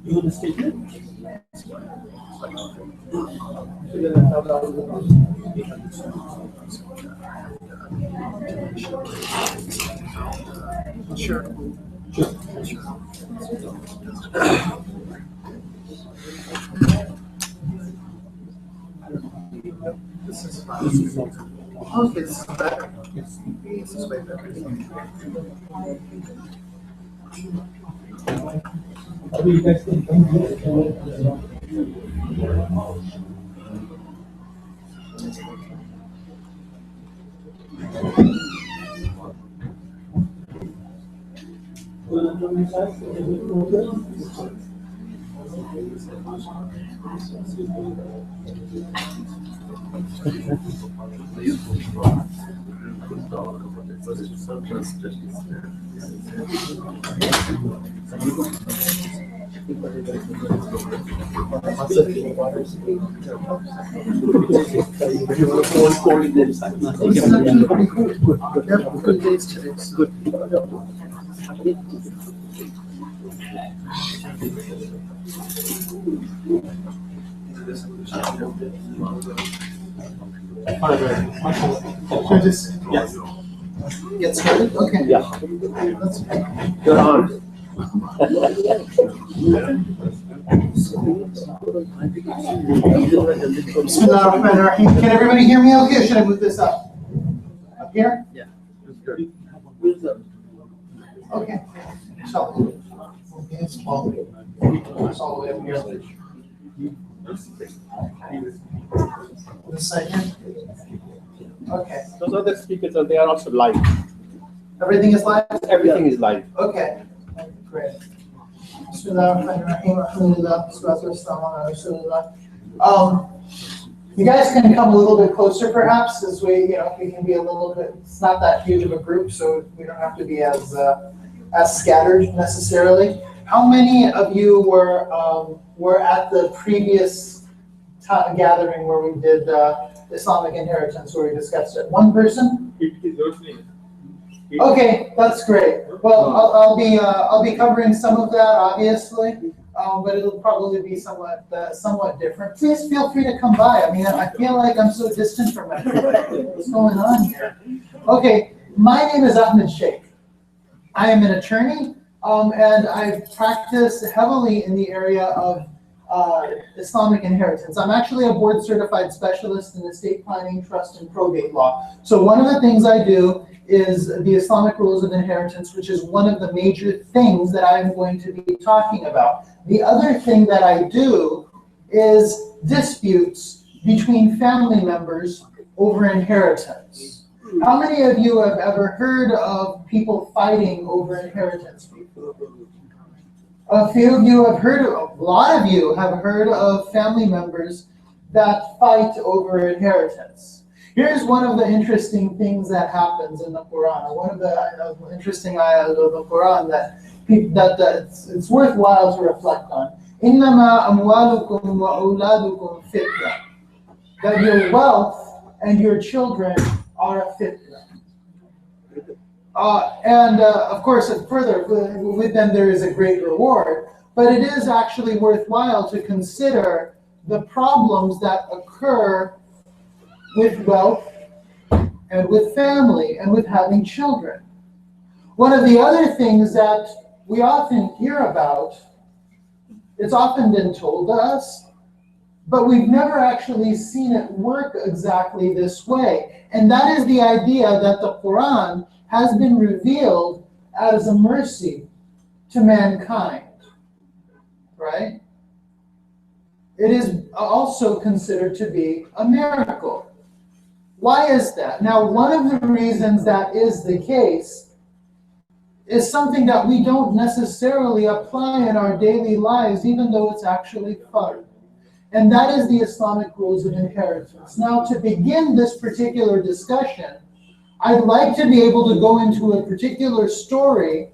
You want to speak it? Sure. Okay, this is better. This is way better. You guys can come here. Good days today. Good. Yes. Get started? Okay. Yeah. That's You're on. Bismillahirrahmanirrahim. Can everybody hear me okay, or should I move this up? Up here? Yeah. That's good. Okay. So, it's all the way up here. This side here? Okay. Those other speakers they are also live. Everything is live? Everything is live. Okay. Great. Bismillahirrahmanirrahim. Alhamdulillah. Salatu wassalamu ala Rasulillah. You guys can come a little bit closer, perhaps, as we can be a little bit. It's not that huge of a group, so we don't have to be as scattered necessarily. How many of you were at the previous gathering where we did Islamic inheritance, where we discussed it? One person? Okay, that's great. Well, I'll be covering some of that, obviously, but it'll probably be somewhat different. Please feel free to come by. I mean, I feel like I'm so distant from everybody. What's going on here? Okay, my name is Ahmed Shaikh. I am an attorney, and I've practiced heavily in the area of Islamic inheritance. I'm actually a board-certified specialist in estate planning, trust, and probate law. So one of the things I do is the Islamic rules of inheritance, which is one of the major things that I'm going to be talking about. The other thing that I do is disputes between family members over inheritance. How many of you have ever heard of people fighting over inheritance? A few of you have heard, a lot of you have heard of family members that fight over inheritance. Here's one of the interesting things that happens in the Quran, one of the interesting ayahs of the Quran that it's worthwhile to reflect on. إِنَّمَا أَمْوَالُكُمْ وَأَوْلَادُكُمْ فِتْنَةٌ. That your wealth and your children are a fitna. Of course, further, with them there is a great reward, but it is actually worthwhile to consider the problems that occur with wealth and with family and with having children. One of the other things that we often hear about, it's often been told to us, but we've never actually seen it work exactly this way. And that is the idea that the Quran has been revealed as a mercy to mankind, right? It is also considered to be a miracle. Why is that? Now, one of the reasons that is the case is something that we don't necessarily apply in our daily lives, even though it's actually fard. And that is the Islamic rules of inheritance. Now, to begin this particular discussion, I'd like to be able to go into a particular story,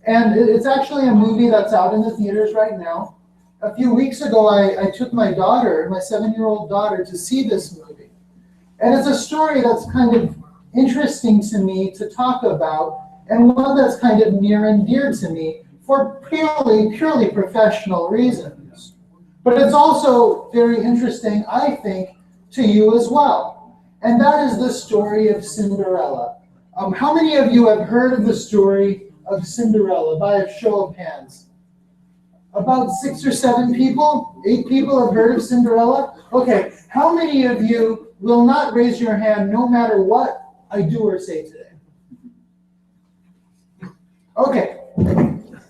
and it's actually a movie that's out in the theaters right now. A few weeks ago, I took my daughter, my 7-year-old daughter, to see this movie. And it's a story that's kind of interesting to me to talk about, and one that's kind of near and dear to me for purely professional reasons. But it's also very interesting, I think, to you as well. And that is the story of Cinderella. How many of you have heard of the story of Cinderella? By a show of hands. About 6 or 7 people? 8 people have heard of Cinderella? Okay, how many of you will not raise your hand no matter what I do or say today? Okay,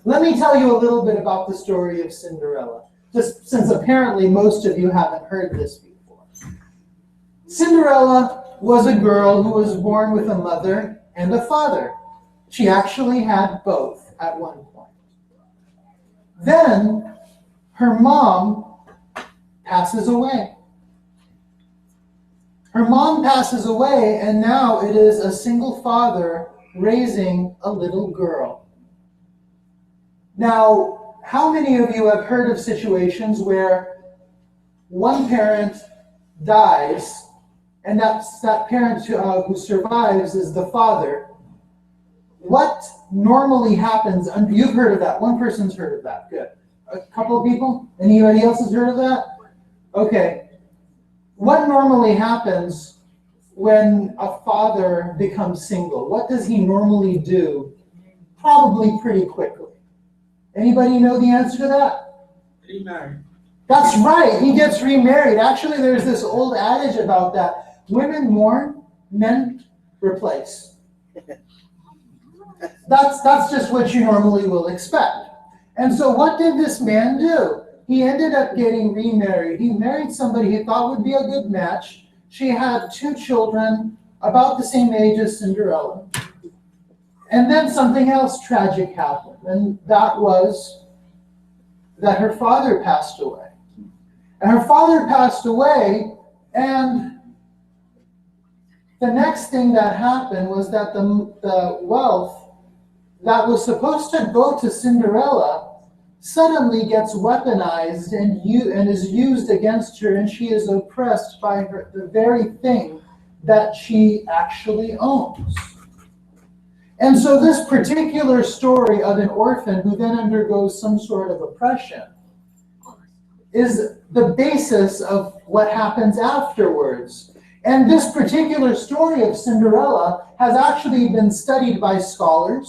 let me tell you a little bit about the story of Cinderella, just since apparently most of you haven't heard this before. Cinderella was a girl who was born with a mother and a father. She actually had both at one point. Then her mom passes away. Her mom passes away, and now it is a single father raising a little girl. Now, how many of you have heard of situations where one parent dies, and that parent who survives is the father? What normally happens, and you've heard of that, one person's heard of that, good. A couple of people? Anybody else has heard of that? Okay. What normally happens when a father becomes single? What does he normally do? Probably pretty quickly. Anybody know the answer to that? Remarried. That's right, he gets remarried. Actually, there's this old adage about that. Women mourn, men replace. That's just what you normally will expect. And so what did this man do? He ended up getting remarried. He married somebody he thought would be a good match. She had 2 children, about the same age as Cinderella. And then something else tragic happened, and that was that her father passed away. And her father passed away, and the next thing that happened was that the wealth that was supposed to go to Cinderella suddenly gets weaponized and is used against her, and she is oppressed by the very thing that she actually owns. And so this particular story of an orphan who then undergoes some sort of oppression is the basis of what happens afterwards. And this particular story of Cinderella has actually been studied by scholars.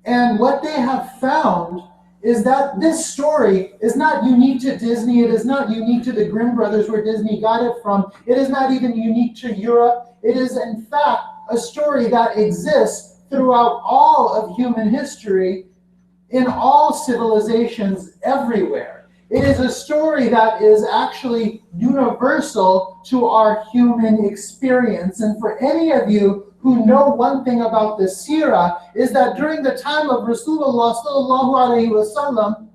And what they have found is that this story is not unique to Disney. It is not unique to the Grimm brothers where Disney got it from. It is not even unique to Europe. It is, in fact, a story that exists throughout all of human history, in all civilizations everywhere. It is a story that is actually universal to our human experience. And for any of you who know one thing about the seerah, is that during the time of Rasulullah sallallahu alaihi wasallam,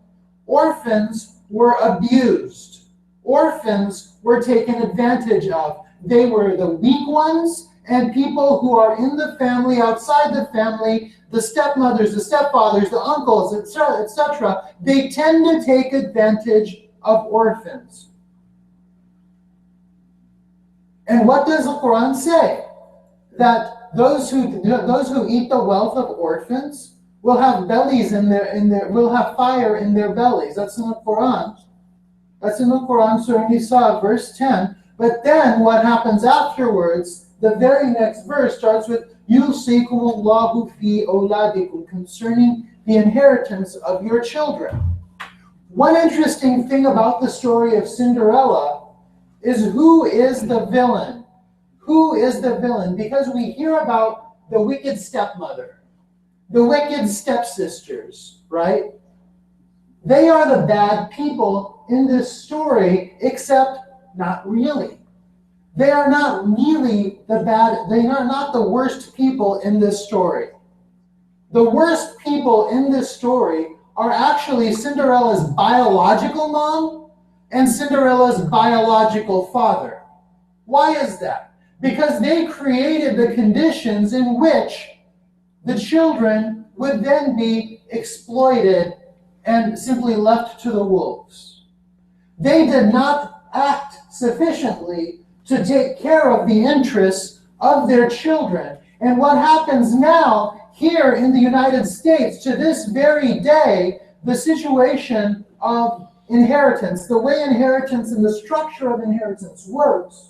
orphans were abused. Orphans were taken advantage of. They were the weak ones, and people who are in the family, outside the family, the stepmothers, the stepfathers, the uncles, etc., they tend to take advantage of orphans. And what does the Quran say? That those who eat the wealth of orphans will have bellies will have fire in their bellies. That's in the Quran. That's in the Quran, Surah Nisa, verse 10. But then what happens afterwards? The very next verse starts with Yusikumullahu fi awladikum, concerning the inheritance of your children. One interesting thing about the story of Cinderella is who is the villain? Who is the villain? Because we hear about the wicked stepmother, the wicked stepsisters, right? They are the bad people in this story, except not really. They are not really the bad, they are not the worst people in this story. The worst people in this story are actually Cinderella's biological mom and Cinderella's biological father. Why is that? Because they created the conditions in which the children would then be exploited and simply left to the wolves. They did not act sufficiently to take care of the interests of their children. And what happens now here in the United States to this very day, the situation of inheritance, the way inheritance and the structure of inheritance works,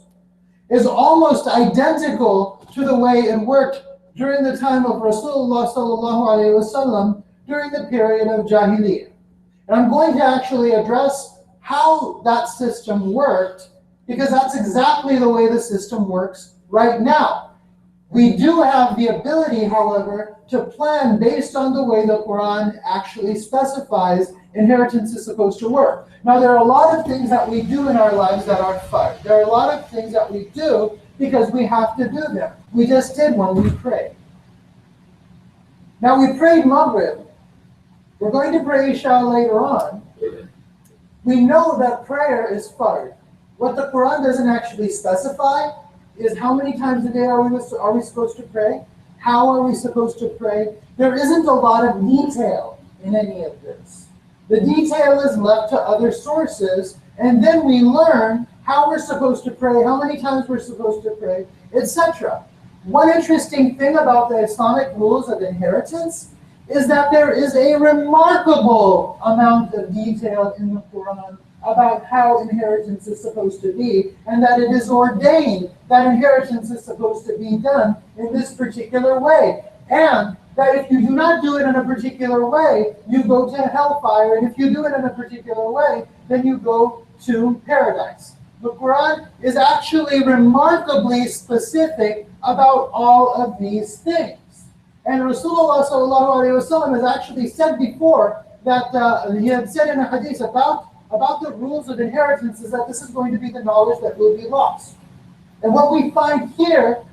is almost identical to the way it worked during the time of Rasulullah sallallahu alaihi wasallam during the period of Jahiliyyah. And I'm going to actually address how that system worked, because that's exactly the way the system works right now. We do have the ability, however, to plan based on the way the Quran actually specifies inheritance is supposed to work. Now, there are a lot of things that we do in our lives that are fard. There are a lot of things that we do because we have to do them. We just did one, we prayed. Now, we prayed Maghrib. We're going to pray Isha later on. We know that prayer is fard. What the Quran doesn't actually specify is how many times a day are we supposed to pray? How are we supposed to pray? There isn't a lot of detail in any of this. The detail is left to other sources, and then we learn how we're supposed to pray, how many times we're supposed to pray, etc. One interesting thing about the Islamic rules of inheritance is that there is a remarkable amount of detail in the Quran about how inheritance is supposed to be, and that it is ordained that inheritance is supposed to be done in this particular way. And that if you do not do it in a particular way, you go to hellfire, and if you do it in a particular way, then you go to paradise. The Quran is actually remarkably specific about all of these things. And Rasulullah sallallahu alaihi wasallam has actually said before that he had said in a hadith about the rules of inheritance is that this is going to be the knowledge that will be lost. And what we find here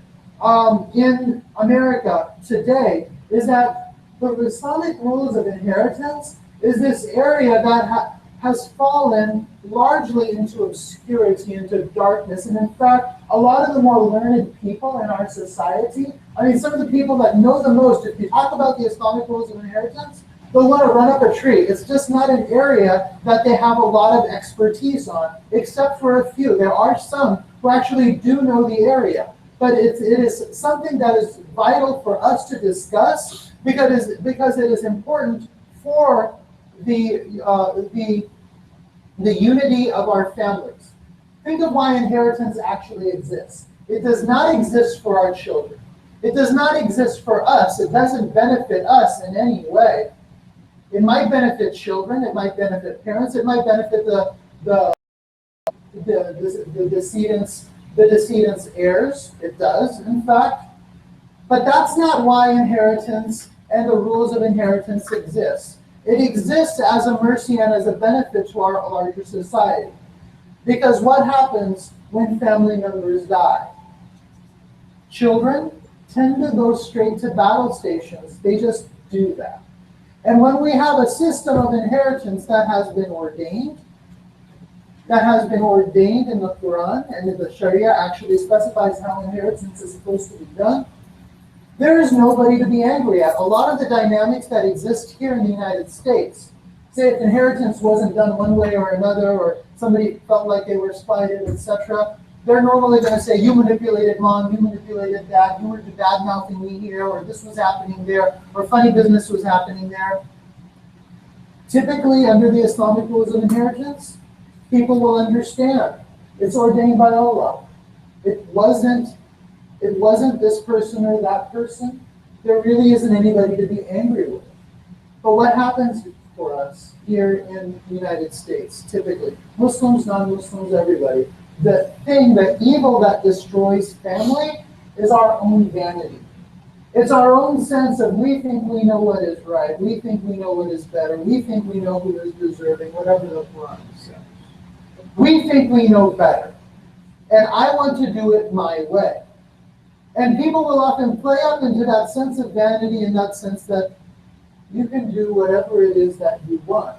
in America today is that the Islamic rules of inheritance is this area that has fallen largely into obscurity, into darkness. And in fact, a lot of the more learned people in our society, I mean, some of the people that know the most, if you talk about the Islamic rules of inheritance, they'll want to run up a tree. It's just not an area that they have a lot of expertise on, except for a few. There are some who actually do know the area. But it is something that is vital for us to discuss because it is important for the unity of our families. Think of why inheritance actually exists. It does not exist for our children. It does not exist for us. It doesn't benefit us in any way. It might benefit children. It might benefit parents. It might benefit the decedent's heirs. It does, in fact. But that's not why inheritance and the rules of inheritance exist. It exists as a mercy and as a benefit to our larger society. Because what happens when family members die? Children tend to go straight to battle stations. They just do that. And when we have a system of inheritance that has been ordained in the Quran, and the Sharia actually specifies how inheritance is supposed to be done, there is nobody to be angry at. A lot of the dynamics that exist here in the United States, say if inheritance wasn't done one way or another, or somebody felt like they were spited, etc., they're normally going to say, you manipulated mom, you manipulated dad, you were bad-mouthing me here, or this was happening there, or funny business was happening there. Typically, under the Islamic rules of inheritance, people will understand. It's ordained by Allah. It wasn't this person or that person. There really isn't anybody to be angry with. But what happens for us here in the United States, typically, Muslims, non-Muslims, everybody, the evil that destroys family is our own vanity. It's our own sense of we think we know what is right, we think we know what is better, we think we know who is deserving, whatever the Quran says. We think we know better. And I want to do it my way. And people will often play up into that sense of vanity, in that sense that you can do whatever it is that you want.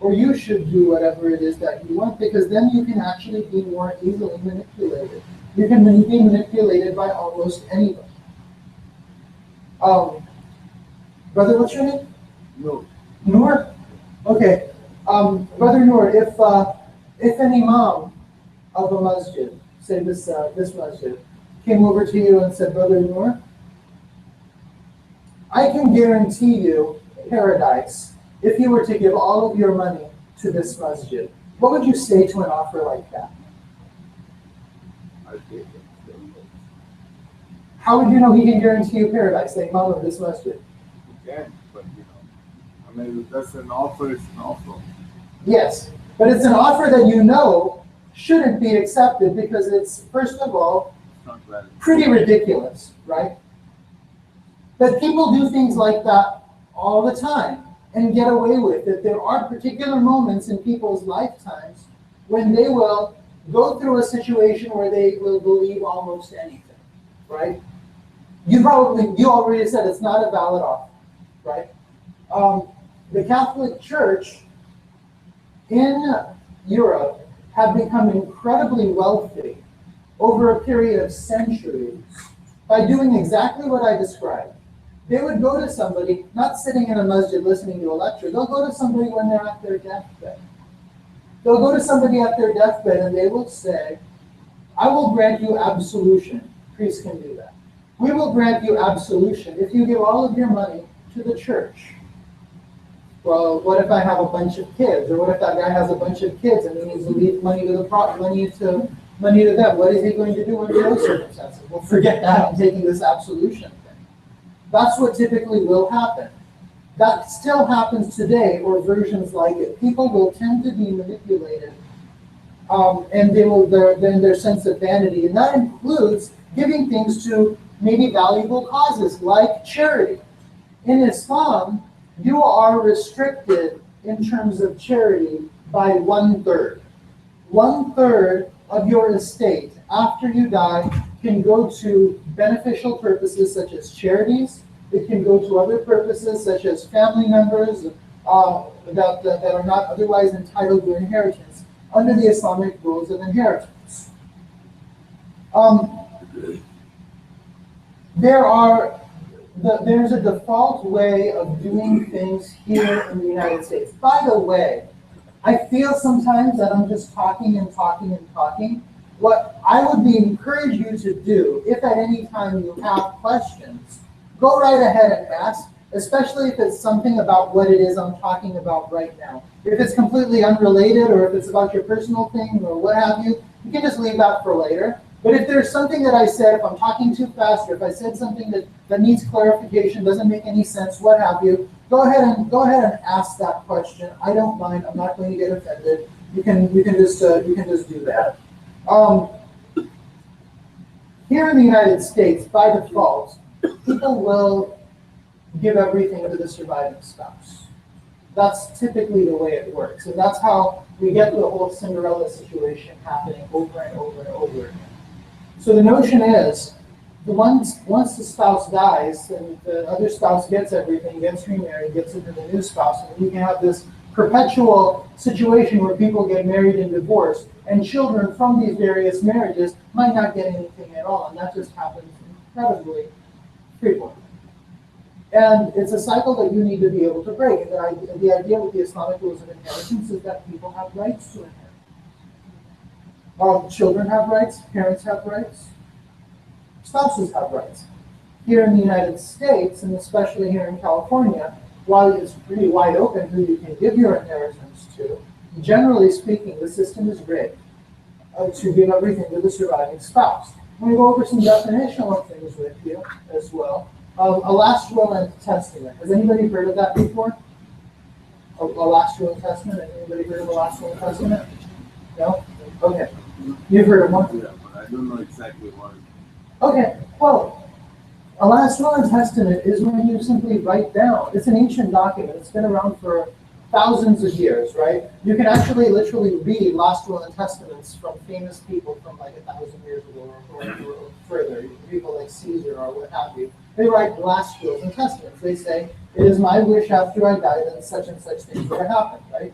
Or you should do whatever it is that you want, because then you can actually be more easily manipulated. You can be manipulated by almost anybody. Brother, what's your name? No. Noor? Okay. Brother Noor, if an imam of a masjid, say this masjid, came over to you and said, Brother Noor, I can guarantee you paradise if you were to give all of your money to this masjid. What would you say to an offer like that? I take it. How would you know he can guarantee you paradise, the imam of this masjid? You can, but I mean, if that's an offer, it's an offer. Yes, but it's an offer that you know shouldn't be accepted because it's, first of all, It's not valid. pretty ridiculous, right? But people do things like that all the time and get away with it. There are particular moments in people's lifetimes when they will go through a situation where they will believe almost anything, right? You already said it's not a valid offer, right? The Catholic Church in Europe have become incredibly wealthy over a period of centuries by doing exactly what I described. They would go to somebody, not sitting in a masjid listening to a lecture, they'll go to somebody when they're at their deathbed. They'll go to somebody at their deathbed and they will say, I will grant you absolution. Priests can do that. We will grant you absolution if you give all of your money to the church. Well, what if I have a bunch of kids? Or what if that guy has a bunch of kids and he needs to leave money to the money to them? What is he going to do under those circumstances? Well, forget that. I'm taking this absolution thing. That's what typically will happen. That still happens today, or versions like it. People will tend to be manipulated, and they will then their sense of vanity, and that includes giving things to maybe valuable causes like charity. In Islam, you are restricted in terms of charity by 1/3. 1/3 of your estate after you die can go to beneficial purposes such as charities. It can go to other purposes such as family members that are not otherwise entitled to inheritance under the Islamic rules of inheritance. There's a default way of doing things here in the United States. By the way, I feel sometimes that I'm just talking and talking and talking. What I would encourage you to do, if at any time you have questions, go right ahead and ask, especially if it's something about what it is I'm talking about right now. If it's completely unrelated or if it's about your personal thing or what have you, you can just leave that for later. But if there's something that I said, if I'm talking too fast, or if I said something that needs clarification, doesn't make any sense, what have you, go ahead and ask that question. I don't mind. I'm not going to get offended. You can just do that. Here in the United States, by default, people will give everything to the surviving spouse. That's typically the way it works, and that's how we get the whole Cinderella situation happening over and over and over again. So the notion is, once the spouse dies, and the other spouse gets everything, gets remarried, gets into the new spouse, and you can have this perpetual situation where people get married and divorced, and children from these various marriages might not get anything at all, and that just happens incredibly frequently. And it's a cycle that you need to be able to break. And the idea with the Islamic rules of inheritance is that people have rights to inherit. Children have rights, parents have rights, spouses have rights. Here in the United States, and especially here in California, while it's pretty wide open who you can give your inheritance to, generally speaking, the system is rigged to give everything to the surviving spouse. I'm going to go over some definitional things with you as well. A last will and testament. Has anybody heard of that before? A last will and testament? Has anybody heard of a last will and testament? No? Okay. You've heard of one? Yeah, but I don't know exactly what. Okay. Well, a last will and testament is when you simply write down. It's an ancient document. It's been around for thousands of years, right? You can actually literally read last will and testaments from famous people from like 1,000 years ago or further. People like Caesar or what have you. They write last wills and testaments. They say, it is my wish after I die that such and such things will happen, right?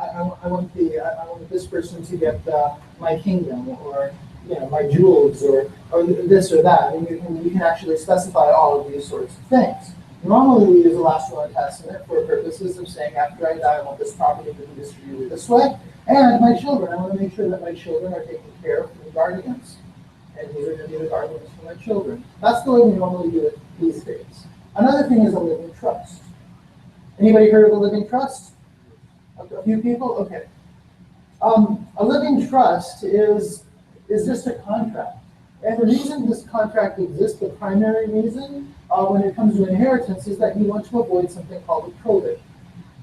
I want this person to get my kingdom, or my jewels, or this or that. And you can actually specify all of these sorts of things. Normally, we use a last will and testament for purposes of saying, after I die, I want this property to be distributed this way, and my children. I want to make sure that my children are taken care of from guardians. and these are going to be the guardians for my children. That's the way we normally do it these days. Another thing is a living trust. Anybody heard of a living trust? A few people? Okay. A living trust is just a contract. And the reason this contract exists, the primary reason when it comes to inheritance, is that you want to avoid something called a probate.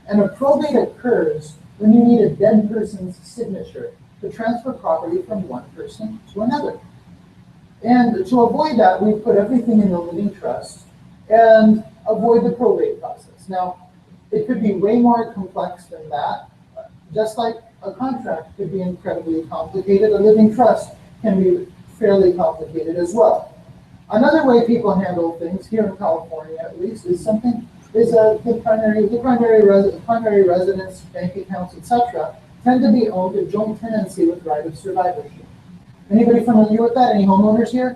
And a probate occurs when you need a dead person's signature to transfer property from one person to another. And to avoid that, we put everything in the living trust and avoid the probate process. Now, it could be way more complex than that. Just like a contract could be incredibly complicated, a living trust can be fairly complicated as well. Another way people handle things here in California, at least, is the primary residence, bank accounts, etc., tend to be owned in joint tenancy with right of survivorship. Anybody familiar with that? Any homeowners here?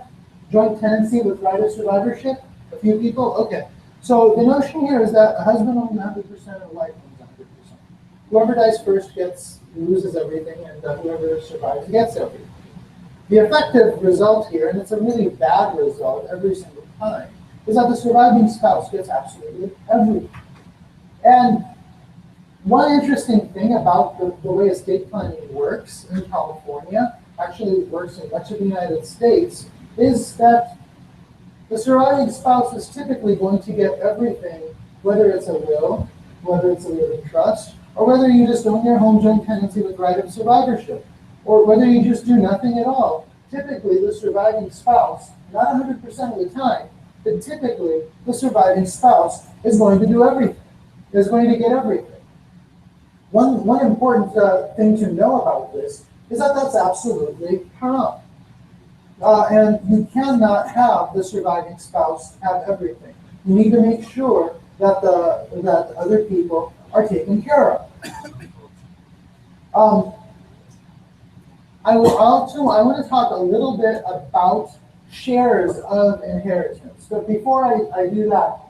Joint tenancy with right of survivorship? A few people? Okay. So the notion here is that a husband owns 100% and a wife owns 100%. Whoever dies first loses everything, and whoever survives gets everything. The effective result here, and it's a really bad result every single time, is that the surviving spouse gets absolutely everything. And one interesting thing about the way estate planning works in California, actually works in much of the United States, is that the surviving spouse is typically going to get everything, whether it's a will, whether it's a living trust, or whether you just own your home joint tenancy with right of survivorship, or whether you just do nothing at all. Typically, the surviving spouse, not 100% of the time, but typically the surviving spouse is going to do everything, is going to get everything. One important thing to know about this is that that's absolutely haram. And you cannot have the surviving spouse have everything. You need to make sure that that other people are taken care of. I want to talk a little bit about shares of inheritance. But before I do that,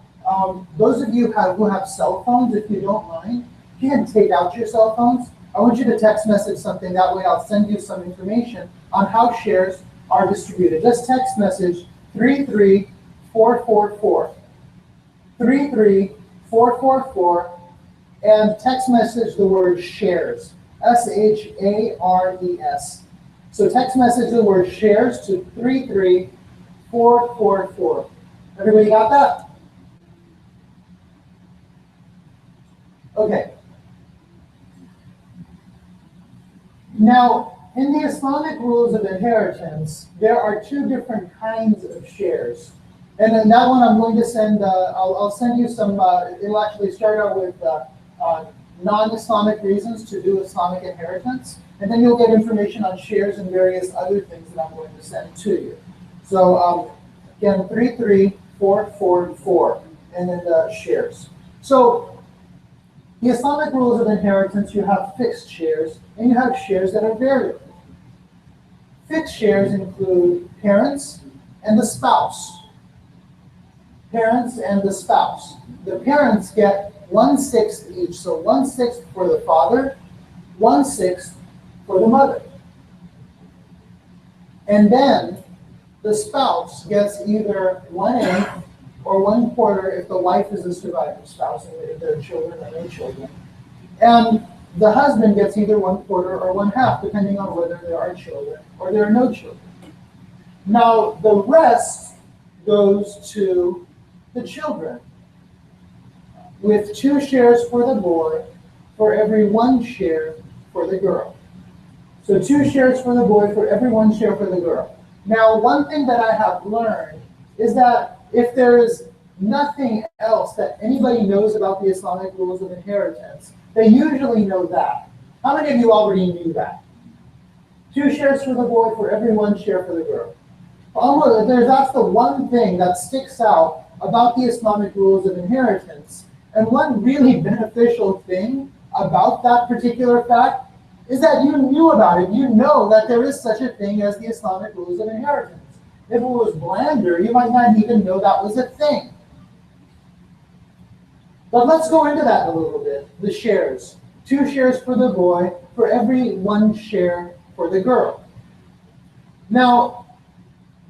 those of you who have cell phones, if you don't mind, if you can take out your cell phones, I want you to text message something. That way I'll send you some information on how shares are distributed. Just text message 33444. 33444, and text message the word shares. SHARES. So text message the word shares to 33444. Everybody got that? Okay. Now, in the Islamic rules of inheritance, there are two different kinds of shares. And in that one, I'm going to send, I'll send you some, it'll actually start out with non-Islamic reasons to do Islamic inheritance. And then you'll get information on shares and various other things that I'm going to send to you. So again, 33444, and then the shares. So the Islamic rules of inheritance, you have fixed shares, and you have shares that are variable. Fixed shares include parents and the spouse. Parents and the spouse. The parents get 1/6 each, so 1/6 for the father, 1/6 for the mother. And then the spouse gets either 1/8 or 1/4 if the wife is a surviving spouse and if there are children or no children. And the husband gets either 1/4 or 1/2, depending on whether there are children or there are no children. Now, the rest goes to the children, with 2 shares for the boy for every 1 share for the girl. So 2 shares for the boy for every 1 share for the girl. Now, one thing that I have learned is that if there is nothing else that anybody knows about the Islamic rules of inheritance, they usually know that. How many of you already knew that? 2 shares for the boy for every 1 share for the girl. That's the one thing that sticks out about the Islamic rules of inheritance. And one really beneficial thing about that particular fact is that you knew about it. You know that there is such a thing as the Islamic rules of inheritance. If it was blander, you might not even know that was a thing. But let's go into that a little bit. The shares. 2 shares for the boy for every 1 share for the girl. Now,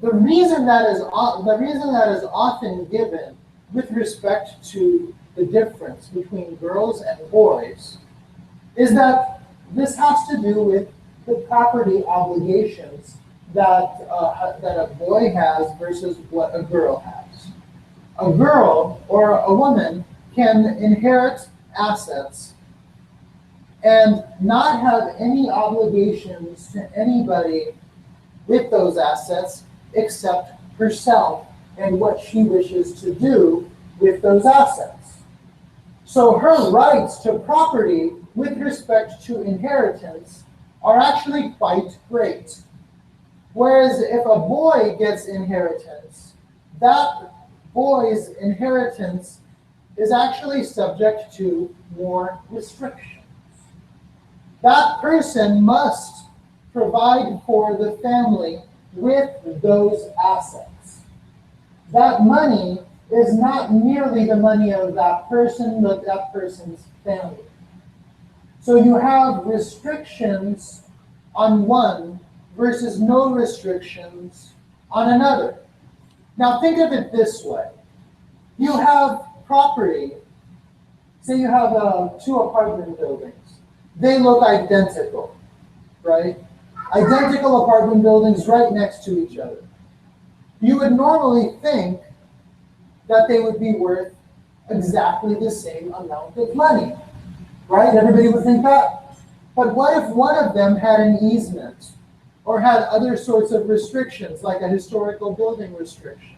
The reason that is often given with respect to the difference between girls and boys is that this has to do with the property obligations that a boy has versus what a girl has. A girl or a woman can inherit assets and not have any obligations to anybody with those assets except herself and what she wishes to do with those assets. So her rights to property with respect to inheritance are actually quite great. Whereas if a boy gets inheritance, that boy's inheritance is actually subject to more restrictions. That person must provide for the family with those assets. That money is not merely the money of that person, but that person's family. So you have restrictions on one versus no restrictions on another. Now think of it this way. You have property. Say you have two apartment buildings. They look identical, right? Identical apartment buildings right next to each other. You would normally think that they would be worth exactly the same amount of money, right? Everybody would think that. But what if one of them had an easement or had other sorts of restrictions, like a historical building restriction?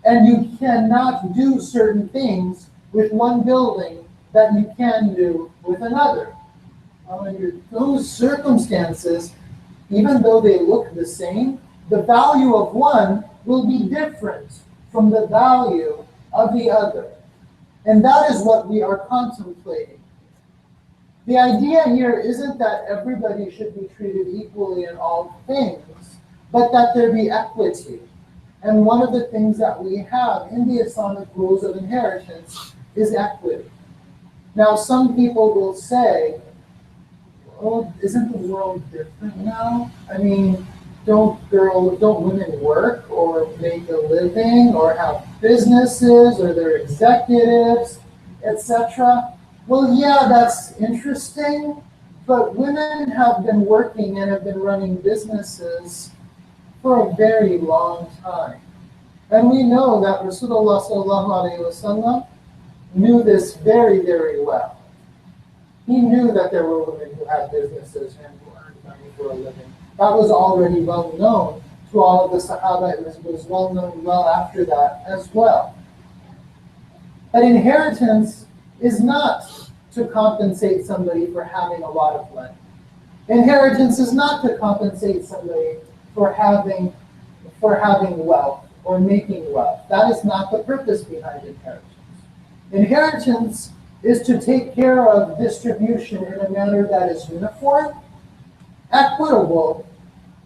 And you cannot do certain things with one building that you can do with another. Under those circumstances, even though they look the same, the value of one will be different from the value of the other. And that is what we are contemplating. The idea here isn't that everybody should be treated equally in all things, but that there be equity. And one of the things that we have in the Islamic rules of inheritance is equity. Now, some people will say, oh, isn't the world different now? I mean, don't women work or make a living or have businesses or they're executives, etc.? Well, yeah, that's interesting, but women have been working and have been running businesses for a very long time. And we know that Rasulullah ﷺ knew this very, very well. He knew that there were women who had businesses and who earned money for a living. That was already well known to all of the Sahaba. It was well known well after that as well. But inheritance is not to compensate somebody for having a lot of money. Inheritance is not to compensate somebody for having wealth or making wealth. That is not the purpose behind inheritance. Inheritance is to take care of distribution in a manner that is uniform, equitable,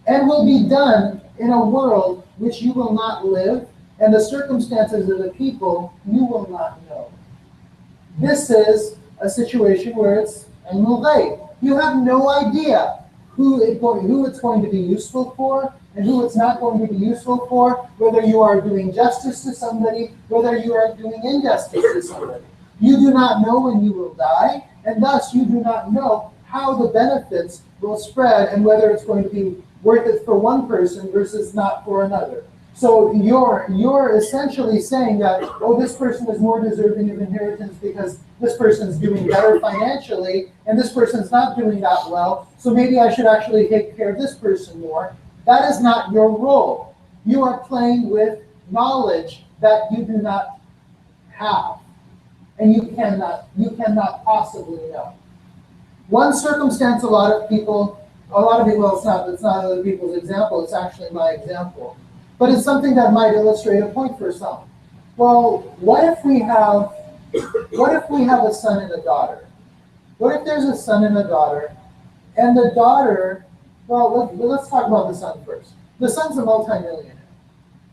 and will be done in a world which you will not live, and the circumstances of the people you will not know. This is a situation where it's ilmul ghaib. You have no idea who it's going to be useful for and who it's not going to be useful for, whether you are doing justice to somebody, whether you are doing injustice to somebody. You do not know when you will die, and thus you do not know how the benefits will spread and whether it's going to be worth it for one person versus not for another. So you're essentially saying that, oh, this person is more deserving of inheritance because this person's doing better financially and this person's not doing that well, so maybe I should actually take care of this person more. That is not your role. You are playing with knowledge that you do not have, and you cannot possibly know. One circumstance a lot of people, it's not other people's example, it's actually my example. But it's something that might illustrate a point for some. Well, what if we have a son and a daughter? What if there's a son and a daughter, and the daughter, well, let's talk about the son first. The son's a multimillionaire.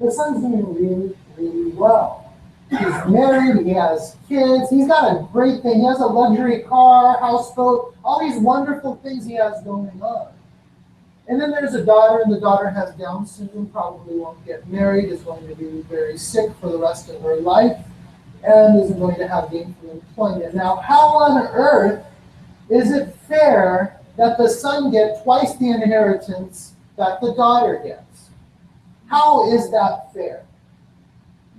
The son's doing really, really well. He's married, he has kids, he's got a great thing. He has a luxury car, houseboat, all these wonderful things he has going on. And then there's a daughter, and the daughter has Down syndrome, probably won't get married, is going to be very sick for the rest of her life, and isn't going to have gainful employment. Now, how on earth is it fair that the son get twice the inheritance that the daughter gets? How is that fair?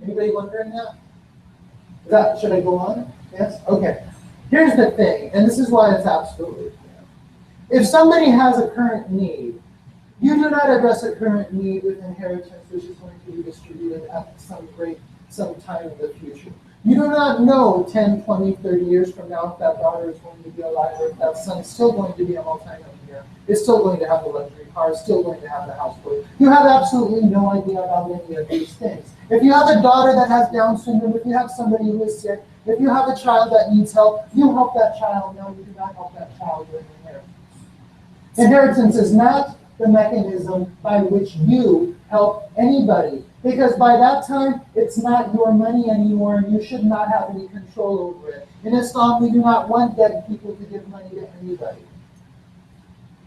Anybody wondering that? Should I go on? Yes? Okay. Here's the thing, and this is why it's absolutely fair. If somebody has a current need, you do not address a current need with inheritance, which is going to be distributed at some time in the future. You do not know 10, 20, 30 years from now if that daughter is going to be alive or if that son is still going to be a multi-millionaire, is still going to have the luxury car, is still going to have the house for you. You have absolutely no idea about any of these things. If you have a daughter that has Down syndrome, if you have somebody who is sick, if you have a child that needs help, you help that child. No, you do not help that child with inheritance. Inheritance is not the mechanism by which you help anybody, because by that time, it's not your money anymore, and you should not have any control over it. In Islam, we do not want dead people to give money to anybody.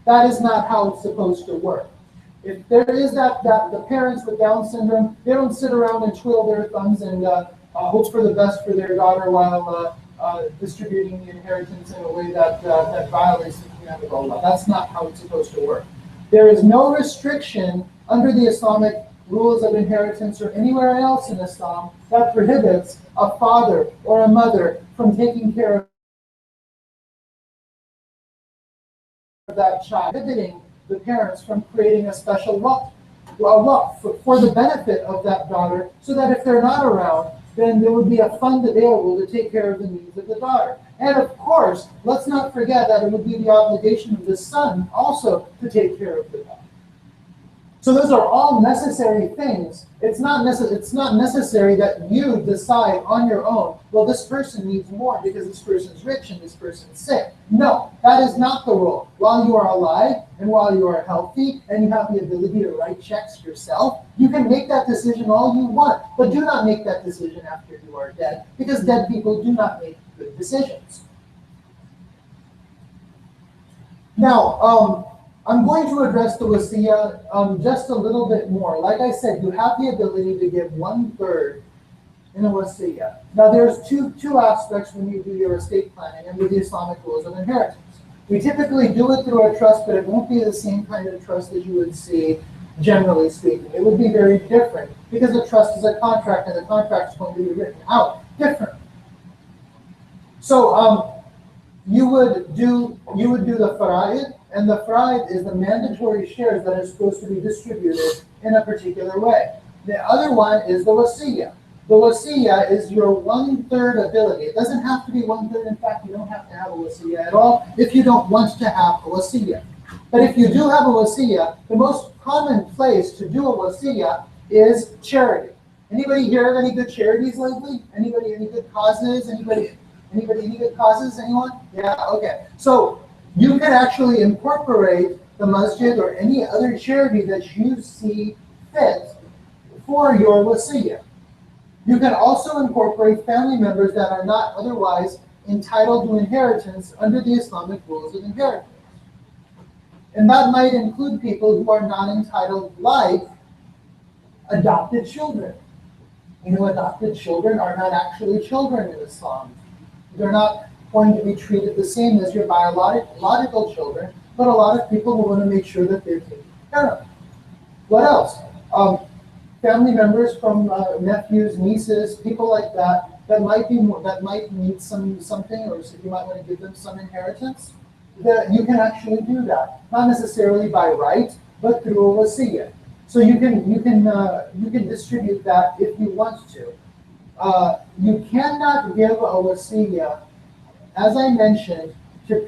That is not how it's supposed to work. If there is that the parents with Down syndrome, they don't sit around and twiddle their thumbs and hope for the best for their daughter while distributing the inheritance in a way that violates the command of Allah. That's not how it's supposed to work. There is no restriction under the Islamic rules of inheritance or anywhere else in Islam that prohibits a father or a mother from taking care of that child, prohibiting the parents from creating a special waqf for the benefit of that daughter, so that if they're not around, then there would be a fund available to take care of the needs of the daughter. And of course, let's not forget that it would be the obligation of the son also to take care of the daughter. So those are all necessary things. It's not necessary that you decide on your own, well, this person needs more because this person's rich and this person's sick. No, that is not the rule. While you are alive and while you are healthy and you have the ability to write checks yourself, you can make that decision all you want, but do not make that decision after you are dead, because dead people do not make good decisions. Now, I'm going to address the wasiyah just a little bit more. Like I said, you have the ability to give 1/3 in a wasiyah. Now, there's two aspects when you do your estate planning under the Islamic rules of inheritance. We typically do it through a trust, but it won't be the same kind of trust as you would see generally speaking. It would be very different because a trust is a contract, and the contract is going to be written out differently. So you would do the fara'id, and the fara'id is the mandatory shares that are supposed to be distributed in a particular way. The other one is the wasiyah. The wasiyah is your 1/3 ability. It doesn't have to be 1/3. In fact, you don't have to have a wasiyah at all if you don't want to have a wasiyah. But if you do have a wasiyah, the most common place to do a wasiyah is charity. Anybody hear of any good charities lately? Anybody, any good causes? Anybody, any good causes? Anyone? Yeah, okay. So you can actually incorporate the masjid or any other charity that you see fit for your wasiyah. You can also incorporate family members that are not otherwise entitled to inheritance under the Islamic rules of inheritance. And that might include people who are not entitled, like adopted children. You know, adopted children are not actually children in Islam. They're not going to be treated the same as your biological children, but a lot of people will want to make sure that they're taken care of. What else? Family members from nephews, nieces, people like that, that might need something, or you might want to give them some inheritance. That you can actually do that, not necessarily by right, but through a wasiyah. So you can distribute that if you want to. You cannot give a wasiyah, as I mentioned, to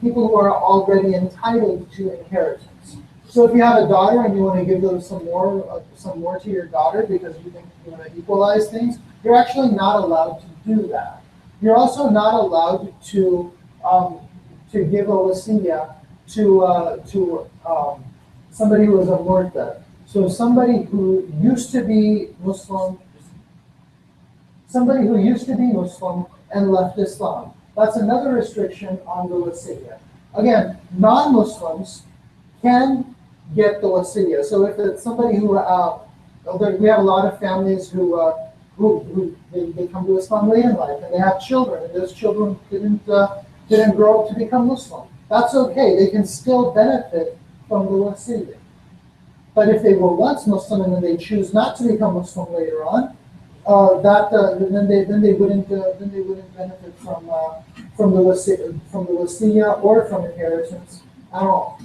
people who are already entitled to inheritance. So if you have a daughter and you want to give them some more to your daughter because you think you want to equalize things, you're actually not allowed to do that. You're also not allowed to give a wasiyah to somebody who is a murtad. So somebody who used to be Muslim, and left Islam. That's another restriction on the wasiyah. Again, non-Muslims can get the wasiya. So if it's somebody who, we have a lot of families who they come to Islam late in life and they have children, and those children didn't grow up to become Muslim. That's okay. They can still benefit from the wasiya. But if they were once Muslim and then they choose not to become Muslim later on, then they wouldn't benefit from the wasiya or from inheritance at all.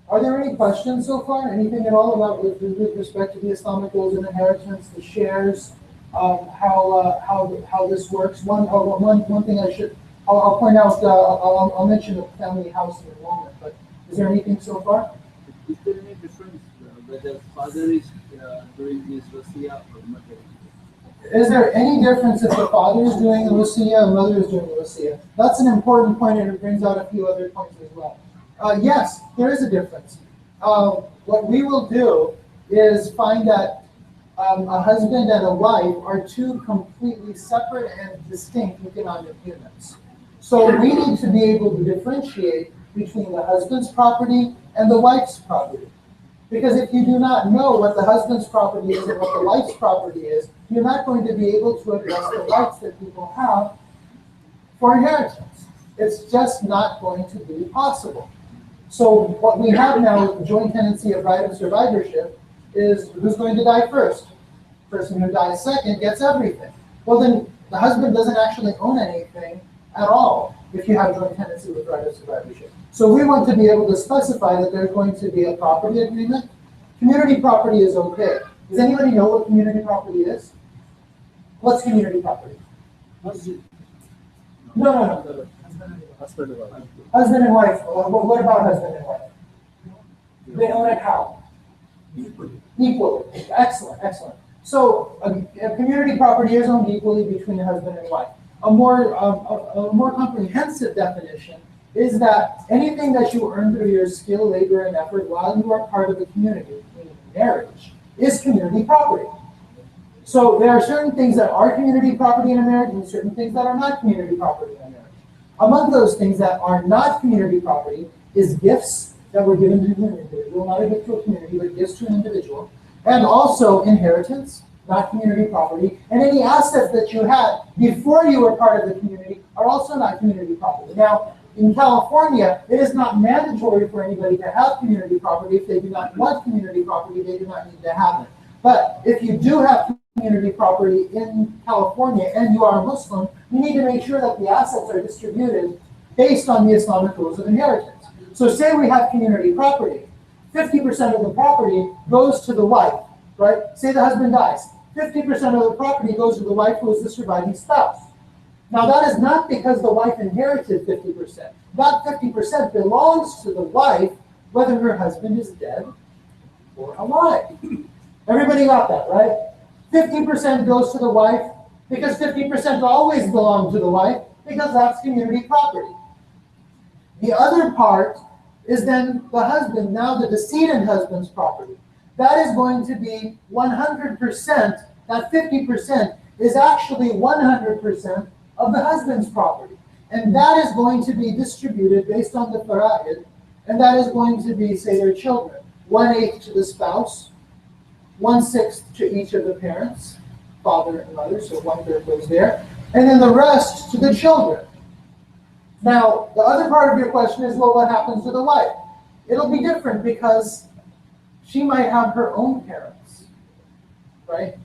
Are there any questions so far? Anything at all about with respect to the Islamic rules of inheritance, the shares, how this works? One thing I'll point out. I'll mention the family house in a moment. But is there anything so far? Is there any difference whether father is doing this wasiya or mother? Is there any difference if the father is doing the wasiya and mother is doing the wasiya? That's an important point, and it brings out a few other points as well. Yes, there is a difference. What we will do is find that a husband and a wife are two completely separate and distinct economic units. So we need to be able to differentiate between the husband's property and the wife's property. Because if you do not know what the husband's property is and what the wife's property is, you're not going to be able to address the rights that people have for inheritance. It's just not going to be possible. So what we have now with the joint tenancy of right of survivorship is who's going to die first? The person who dies second gets everything. Well, then the husband doesn't actually own anything at all if you have joint tenancy with right of survivorship. So we want to be able to specify that there's going to be a property agreement. Community property is okay. Does anybody know what community property is? What's community property? No. Husband and wife. What about husband and wife? They own it how? Equally. Excellent. So a community property is owned equally between husband and wife. A more comprehensive definition is that anything that you earn through your skill, labor, and effort while you are part of a community, meaning marriage, is community property. So there are certain things that are community property in a marriage and certain things that are not community property in a marriage. Among those things that are not community property is gifts that were given to an individual, not a gift to a community, but gifts to an individual, and also inheritance, not community property, and any assets that you had before you were part of the community are also not community property. Now, in California, it is not mandatory for anybody to have community property. If they do not want community property, they do not need to have it. But if you do have community property in California and you are a Muslim, you need to make sure that the assets are distributed based on the Islamic rules of inheritance. So say we have community property. 50% of the property goes to the wife, right? Say the husband dies. 50% of the property goes to the wife who is the surviving spouse. Now that is not because the wife inherited 50%. That 50% belongs to the wife whether her husband is dead or alive. Everybody got that, right? 50% goes to the wife because 50% always belong to the wife because that's community property. The other part is then the husband, now the decedent husband's property. That is going to be 100%, that 50% is actually 100% of the husband's property. And that is going to be distributed based on the fara'id, and that is going to be, say, their children. 1/8 to the spouse, 1/6 to each of the parents, father and mother, so 1/3 goes there, and then the rest to the children. Now, the other part of your question is, well, what happens to the wife? It'll be different because she might have her own parents, right?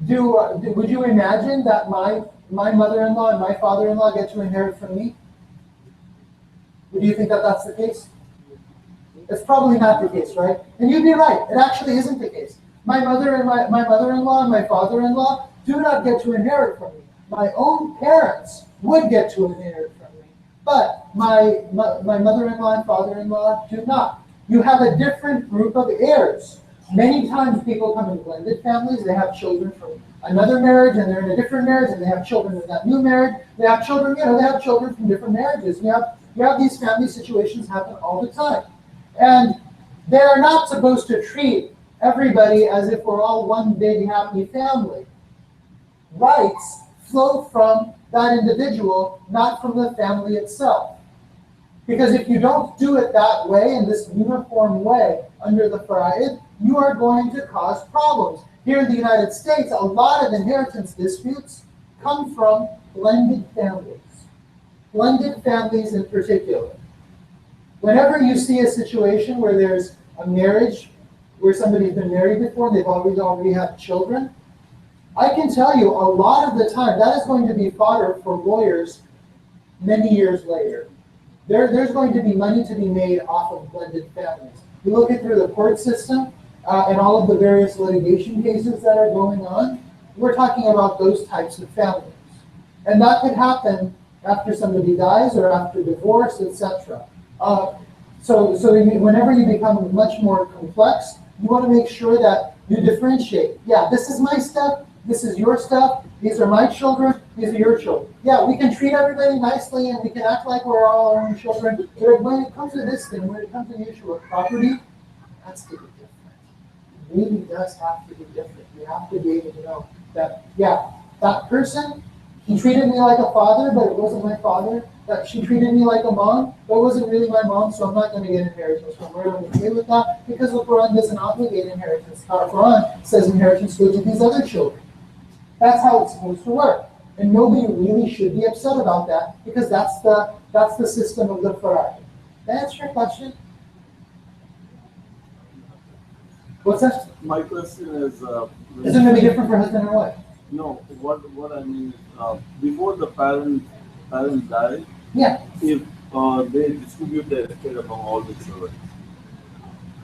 Would you imagine that my mother-in-law and my father-in-law get to inherit from me? Would you think that that's the case? It's probably not the case, right? And you'd be right. It actually isn't the case. My mother-in-law and my father-in-law do not get to inherit from me. My own parents would get to inherit from me, but my mother-in-law and father-in-law do not. You have a different group of heirs. Many times people come in blended families. They have children from another marriage, and they're in a different marriage, and they have children in that new marriage. They have children, they have children from different marriages. You have these family situations happen all the time. And they're not supposed to treat everybody as if we're all one big happy family. Rights flow from that individual, not from the family itself. Because if you don't do it that way, in this uniform way, under the fara'id, you are going to cause problems. Here in the United States, a lot of inheritance disputes come from blended families. Blended families in particular. Whenever you see a situation where there's a marriage, where somebody's been married before and they've already had children, I can tell you a lot of the time that is going to be fodder for lawyers many years later. There's going to be money to be made off of blended families. You look at through the court system and all of the various litigation cases that are going on, we're talking about those types of families. And that could happen after somebody dies or after divorce, etc. So whenever you become much more complex, you want to make sure that you differentiate. Yeah, this is my stuff, this is your stuff, these are my children, these are your children. Yeah, we can treat everybody nicely and we can act like we're all our own children, but when it comes to this thing, when it comes to the issue of property, that's to be different. It really does have to be different. You have to be able to know that, yeah, that person, he treated me like a father, but it wasn't my father. That she treated me like a mom, but it wasn't really my mom, so I'm not going to get inheritance from her. I'm okay with that because the Quran doesn't obligate inheritance. The Quran says inheritance goes to these other children. That's how it's supposed to work. And nobody really should be upset about that because that's the system of the Quran. Did that answer your question? What's that? My question is. Is it going to be different for husband and wife? No, what I mean is, before the parent dies, Yeah. if they distribute the estate among all the children.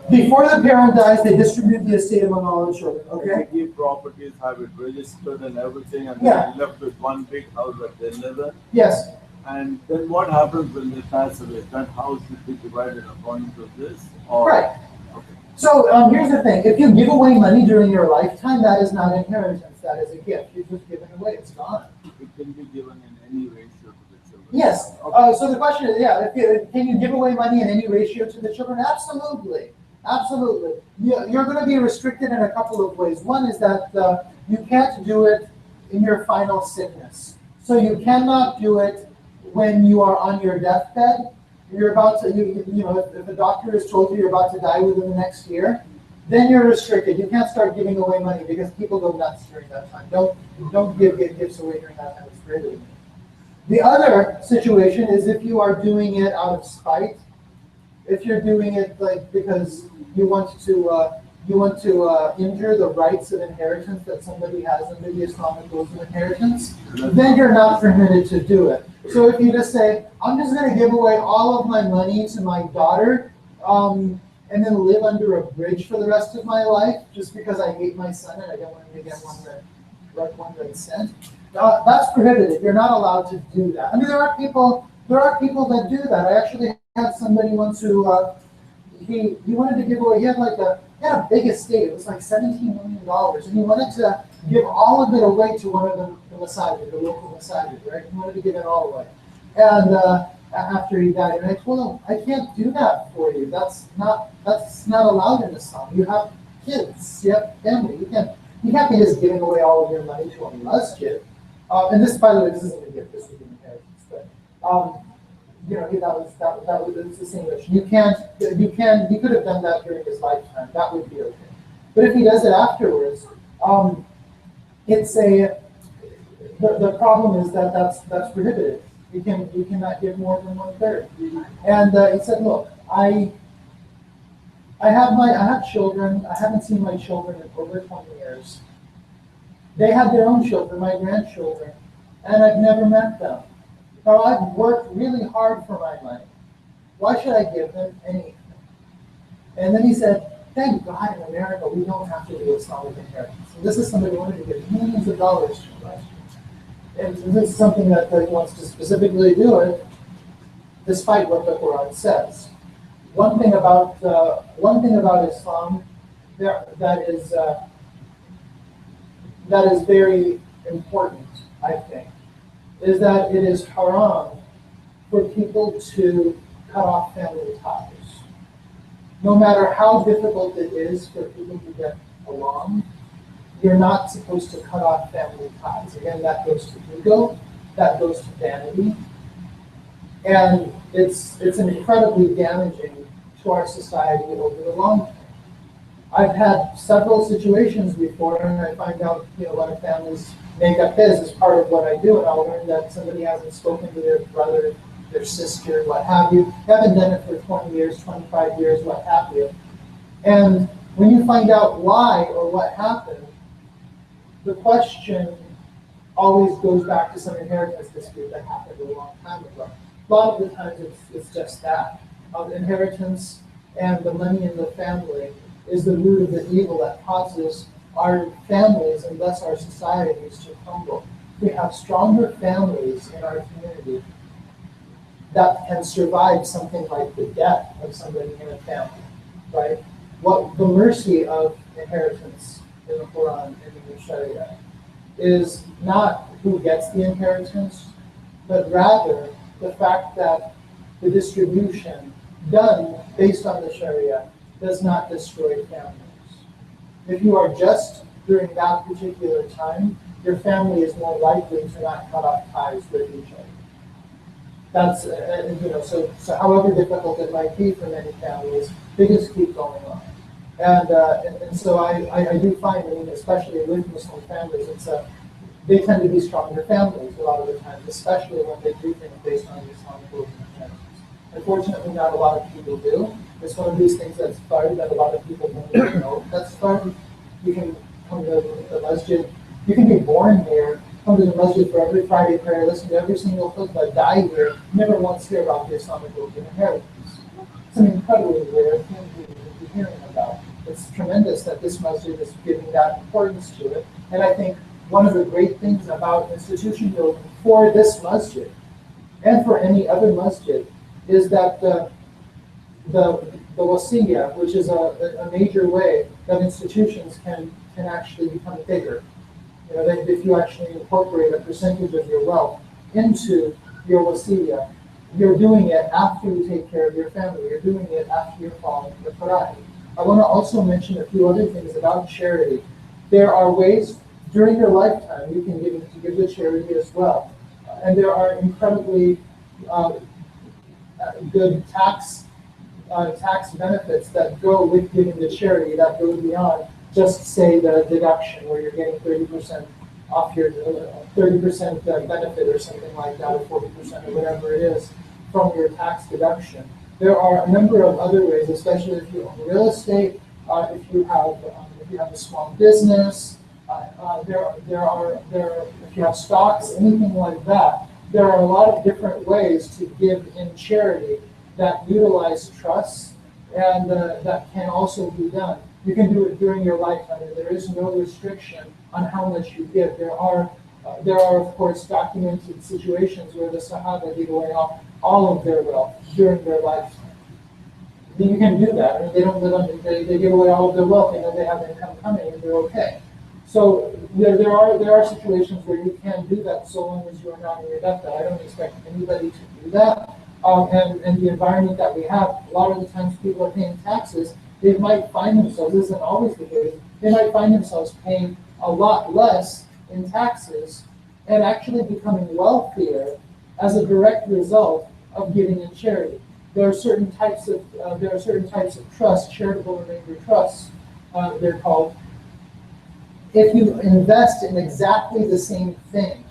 Before the parent dies, they distribute the estate among all the children. Okay. They give properties, have it registered and everything, and Yeah. they're left with one big house that they live in. Yes. And then what happens when they pass away? That house should be divided according to this, or Right. okay. So here's the thing: if you give away money during your lifetime, that is not inheritance. That is a gift. You've just given it away. It's gone. It can be given in any ratio to the children. Yes. Okay. So the question is, yeah, can you give away money in any ratio to the children? Absolutely. Absolutely. You're going to be restricted in a couple of ways. One is that you can't do it in your final sickness. So you cannot do it when you are on your deathbed. You're about to, if the doctor has told you you're about to die within the next year, then you're restricted. You can't start giving away money because people go nuts during that time. Don't give gifts away during that time. It's prohibited. The other situation is if you are doing it out of spite. If you're doing it like because you want to injure the rights of inheritance that somebody has under the Islamic rules of inheritance, then you're not permitted to do it. So if you just say, I'm just going to give away all of my money to my daughter, and then live under a bridge for the rest of my life just because I hate my son and I don't want him to get one red cent, that's prohibited. You're not allowed to do that. I mean, there are people that do that. I actually had somebody once who he wanted to give away. He had a big estate. It was like $17 million, and he wanted to give all of it away to one of the masajid, the local masajid, right? He wanted to give it all away. And after he died, and I told him, I can't do that for you. That's not allowed in Islam. You have kids. You have family. You can't be just giving away all of your money to a masjid. And this, by the way, this isn't a gift. This would be inheritance, but. That was the same issue. He could have done that during his lifetime. That would be okay. But if he does it afterwards, the problem is that that's prohibited. You cannot give more than 1/3. And he said, look, I have children. I haven't seen my children in over 20 years. They have their own children, my grandchildren, and I've never met them. Now, I've worked really hard for my money. Why should I give them anything? And then he said, thank God in America we don't have to do Islamic inheritance. And this is somebody who wanted to give millions of dollars to last year. And this is something that he wants to specifically do it, despite what the Quran says. One thing about Islam that is very important, I think, is that it is haram for people to cut off family ties. No matter how difficult it is for people to get along, you're not supposed to cut off family ties. Again, that goes to ego, that goes to vanity, and it's incredibly damaging to our society over the long term. I've had several situations before, and I find out, what a family's makeup is as part of what I do, and I'll learn that somebody hasn't spoken to their brother, their sister, what have you. They haven't done it for 20 years, 25 years, what have you. And when you find out why or what happened, the question always goes back to some inheritance dispute that happened a long time ago. A lot of the times it's just that. Inheritance and the money in the family is the root of the evil that causes our families and thus our societies to crumble. We have stronger families in our community that can survive something like the death of somebody in a family, right? What the mercy of inheritance in the Quran and in the Sharia is not who gets the inheritance, but rather the fact that the distribution done based on the Sharia does not destroy families. If you are just during that particular time, your family is more likely to not cut off ties with each other. That's, so however difficult it might be for many families, they just keep going on. And so I do find, especially with Muslim families, they tend to be stronger families a lot of the time, especially when they do things based on the Islamic rules and tenets. Unfortunately, not a lot of people do. It's one of these things that's fun that a lot of people don't even know. That's fun. You can come to the masjid. You can be born here, come to the masjid for every Friday prayer, listen to every single khutbah, die here, never once hear about the Islamic rules and inheritance. It's an incredibly rare thing to be hearing about. It's tremendous that this masjid is giving that importance to it. And I think one of the great things about institution building for this masjid and for any other masjid is that the wasiyah, which is a major way that institutions can actually become bigger. That if you actually incorporate a percentage of your wealth into your wasiyah, you're doing it after you take care of your family. You're doing it after you're following the Quran. I want to also mention a few other things about charity. There are ways during your lifetime you can give to charity as well. And there are incredibly good tax benefits that go with giving to charity that go beyond just say the deduction where you're getting 30% off your 30% benefit or something like that, or 40% or whatever it is from your tax deduction. There are a number of other ways, especially if you own real estate, if you have a small business, if you have stocks, anything like that. There are a lot of different ways to give in charity that utilize trust and that can also be done. You can do it during your lifetime, and there is no restriction on how much you give. There are of course documented situations where the Sahaba gave away all of their wealth during their lifetime. Then you can do that. I mean, they don't live on. They give away all of their wealth. They know they have income coming, and they're okay. So there are situations where you can do that so long as you are not in your deathbed. I don't expect anybody to do that. And the environment that we have, a lot of the times people are paying taxes. They might find themselves, this isn't always the case, they might find themselves paying a lot less in taxes and actually becoming wealthier as a direct result of giving in charity. There are certain types of trusts, charitable remainder trusts, they're called. If you invest in exactly the same thing,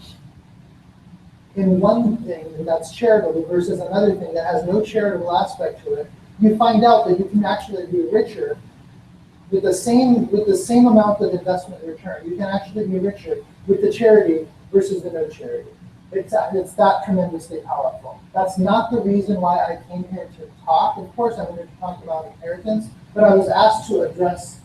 in one thing that's charitable versus another thing that has no charitable aspect to it, you find out that you can actually be richer with the same amount of investment return. You can actually be richer with the charity versus the no charity. It's that tremendously powerful. That's not the reason why I came here to talk. Of course, I'm here to talk about inheritance, but I was asked to address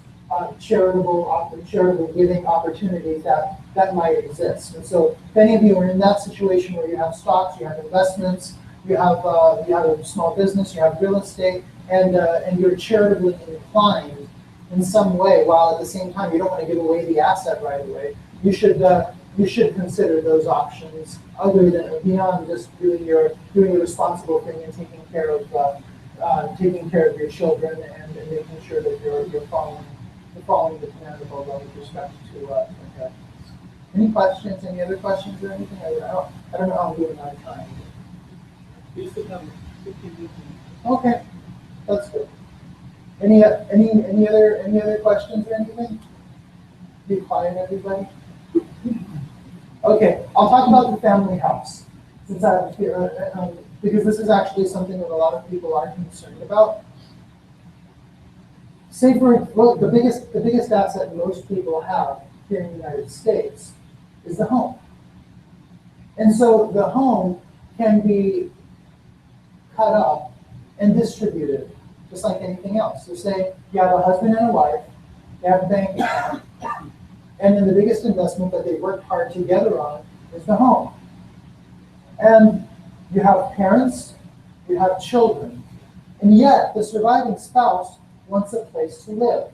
charitable giving opportunities that might exist. And so, if any of you are in that situation where you have stocks, you have investments, you have a small business, you have real estate, and you're charitably inclined in some way, while at the same time you don't want to give away the asset right away, you should consider those options other than beyond just doing your responsible thing and taking care of your children and making sure that you're following following the command of Allah with respect to inheritance. Any questions? Any other questions or anything? I don't know how I'm doing out of time. We still have 15 minutes. Okay, that's good. Any other questions or anything? Be quiet, everybody. Okay, I'll talk about the family house, since because this is actually something that a lot of people are concerned about. The biggest asset most people have here in the United States is the home. And so the home can be cut up and distributed just like anything else. So say you have a husband and a wife, they have a bank account, and then the biggest investment that they worked hard together on is the home. And you have parents, you have children, and yet the surviving spouse wants a place to live.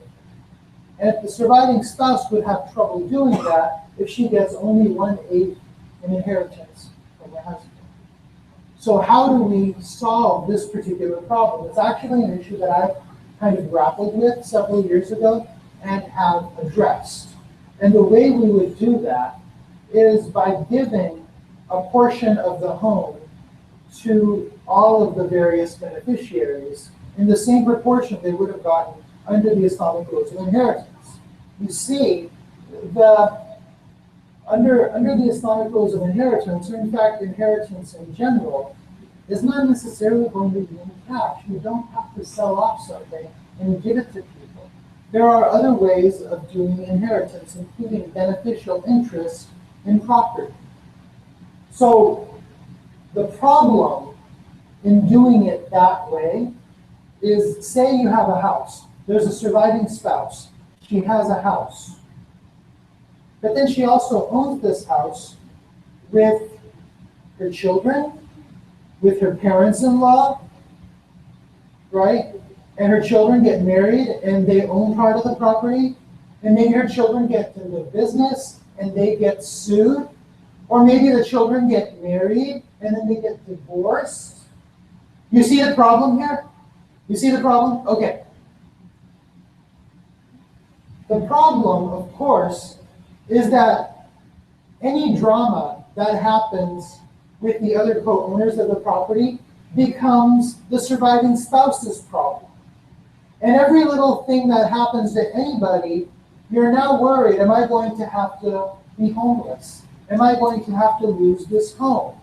And if the surviving spouse would have trouble doing that if she gets only 1/8 in inheritance from her husband. So how do we solve this particular problem? It's actually an issue that I've kind of grappled with several years ago and have addressed. And the way we would do that is by giving a portion of the home to all of the various beneficiaries in the same proportion they would have gotten under the Islamic rules of inheritance. You see, under the Islamic rules of inheritance, or in fact inheritance in general, is not necessarily going to be in cash. You don't have to sell off something and give it to people. There are other ways of doing inheritance, including beneficial interest in property. So the problem in doing it that way is, say you have a house. There's a surviving spouse. She has a house. But then she also owns this house with her children, with her parents-in-law, right? And her children get married and they own part of the property. And maybe her children get into business and they get sued. Or maybe the children get married and then they get divorced. You see the problem here? You see the problem? Okay. The problem, of course, is that any drama that happens with the other co-owners of the property becomes the surviving spouse's problem. And every little thing that happens to anybody, you're now worried, am I going to have to be homeless? Am I going to have to lose this home?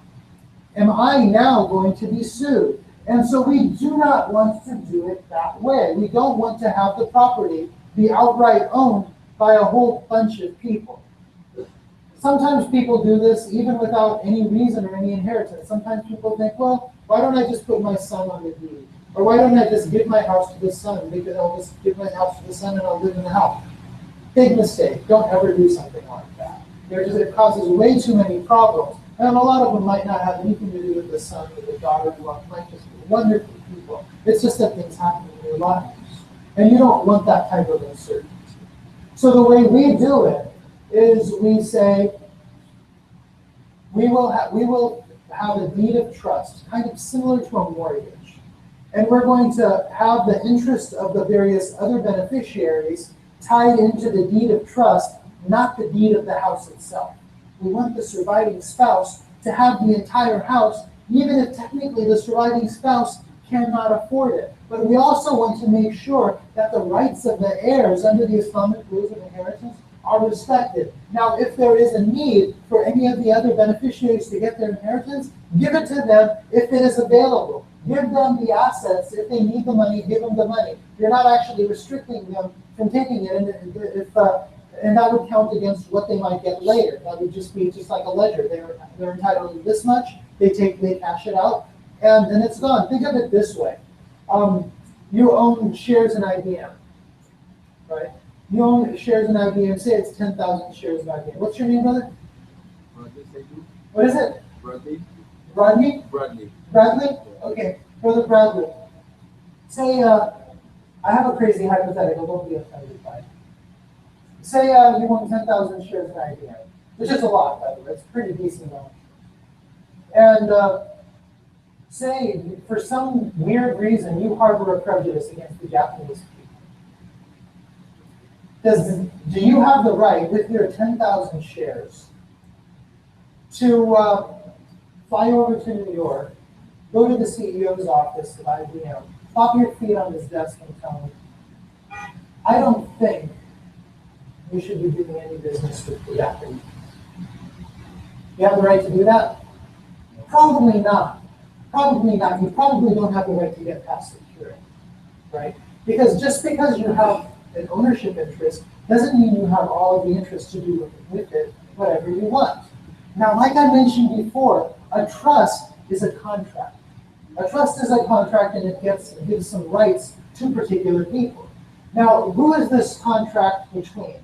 Am I now going to be sued? And so we do not want to do it that way. We don't want to have the property be outright owned by a whole bunch of people. Sometimes people do this even without any reason or any inheritance. Sometimes people think, well, why don't I just put my son on the deed? Or why don't I just give my house to the son? Because I'll just give my house to the son and I'll live in the house. Big mistake. Don't ever do something like that. It causes way too many problems. And a lot of them might not have anything to do with the son or the daughter-in-law. It might just be wonderful people. It's just that things happen in your lives. And you don't want that type of uncertainty. So the way we do it is we say, we will have a deed of trust, kind of similar to a mortgage. And we're going to have the interest of the various other beneficiaries tied into the deed of trust, not the deed of the house itself. We want the surviving spouse to have the entire house, even if technically the surviving spouse cannot afford it. But we also want to make sure that the rights of the heirs under the Islamic rules of inheritance are respected. Now, if there is a need for any of the other beneficiaries to get their inheritance, give it to them if it is available. Give them the assets. If they need the money, give them the money. You're not actually restricting them from taking it, and that would count against what they might get later. That would just be just like a ledger. They're entitled to this much. They cash it out, and then it's gone. Think of it this way: you own shares in IBM, right? You own shares in IBM. Say it's 10,000 shares in IBM. What's your name, brother? What is it? Bradley. Rodney? Bradley. Bradley? Okay, brother Bradley. Say, I have a crazy hypothetical. Don't be offended by it. Say you own 10,000 shares in IBM, which is a lot, by the way. It's a pretty decent amount. And say, for some weird reason, you harbor a prejudice against the Japanese people. Do you have the right with your 10,000 shares to fly over to New York, go to the CEO's office of IBM, pop your feet on his desk and tell him, I don't think we should be doing any business with the equity? You have the right to do that? Probably not. Probably not. You probably don't have the right to get past the hearing, right? Because just because you have an ownership interest doesn't mean you have all of the interest to do with it whatever you want. Now, like I mentioned before, a trust is a contract. A trust is a contract, and it gives some rights to particular people. Now, who is this contract between?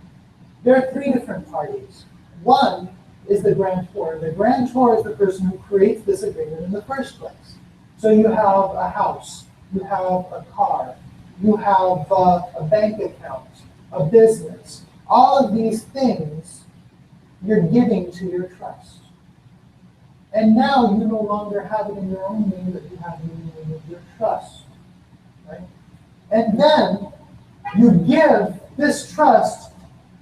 There are three different parties. One is the grantor. The grantor is the person who creates this agreement in the first place. So you have a house, you have a car, you have a bank account, a business. All of these things you're giving to your trust. And now you no longer have it in your own name, but you have it in the name of your trust, right? And then you give this trust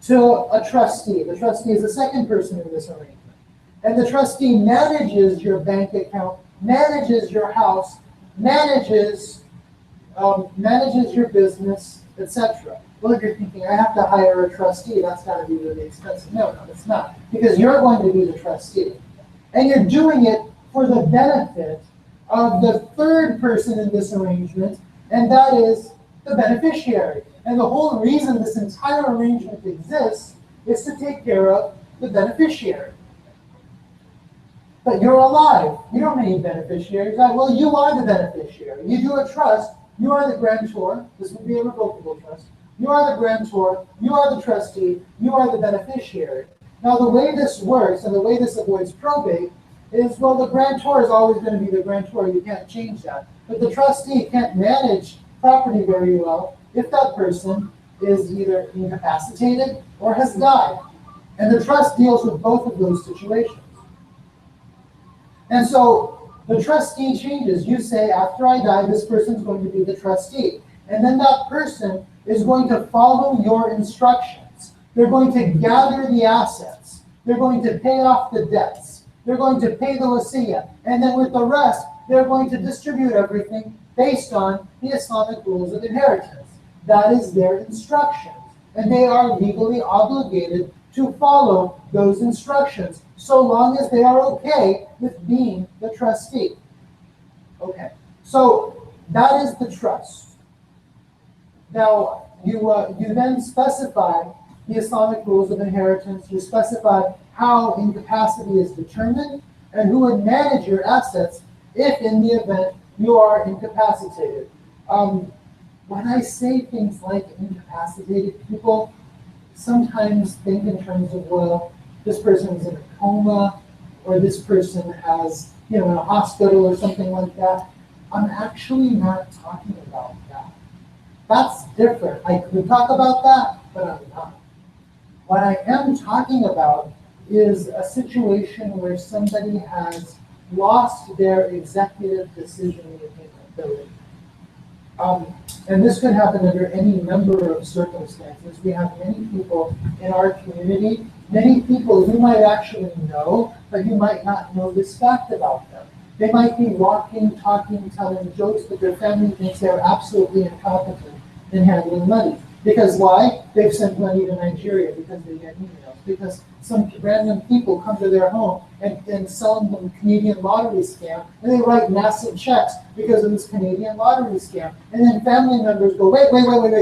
to a trustee. The trustee is the second person in this arrangement. And the trustee manages your bank account, manages your house, manages your business, etc. Well, if you're thinking, I have to hire a trustee, that's got to be really expensive. No, it's not. Because you're going to be the trustee. And you're doing it for the benefit of the third person in this arrangement, and that is the beneficiary. And the whole reason this entire arrangement exists is to take care of the beneficiary. But you're alive. You don't need beneficiaries. Well, you are the beneficiary. You do a trust. You are the grantor. This would be a revocable trust. You are the grantor. You are the trustee. You are the beneficiary. Now, the way this works and the way this avoids probate is, well, the grantor is always going to be the grantor. You can't change that. But the trustee can't manage property very well if that person is either incapacitated or has died. And the trust deals with both of those situations. And so the trustee changes. You say, after I die, this person's going to be the trustee. And then that person is going to follow your instructions. They're going to gather the assets. They're going to pay off the debts. They're going to pay the wasiya. And then with the rest, they're going to distribute everything based on the Islamic rules of inheritance. That is their instructions. And they are legally obligated to follow those instructions, so long as they are okay with being the trustee. Okay, so that is the trust. Now, you then specify the Islamic rules of inheritance. You specify how incapacity is determined and who would manage your assets if, in the event, you are incapacitated. When I say things like incapacitated, people sometimes think in terms of, well, this person is in a coma, or this person has, in a hospital or something like that. I'm actually not talking about that. That's different. I could talk about that, but I'm not. What I am talking about is a situation where somebody has lost their executive decision-making ability. And this could happen under any number of circumstances. We have many people in our community, many people you might actually know, but you might not know this fact about them. They might be walking, talking, telling jokes, but their family thinks they're absolutely incompetent in handling money. Because why? They've sent money to Nigeria because they get emails. Because some random people come to their home and sell them a Canadian lottery scam, and they write massive checks because of this Canadian lottery scam. And then family members go, wait,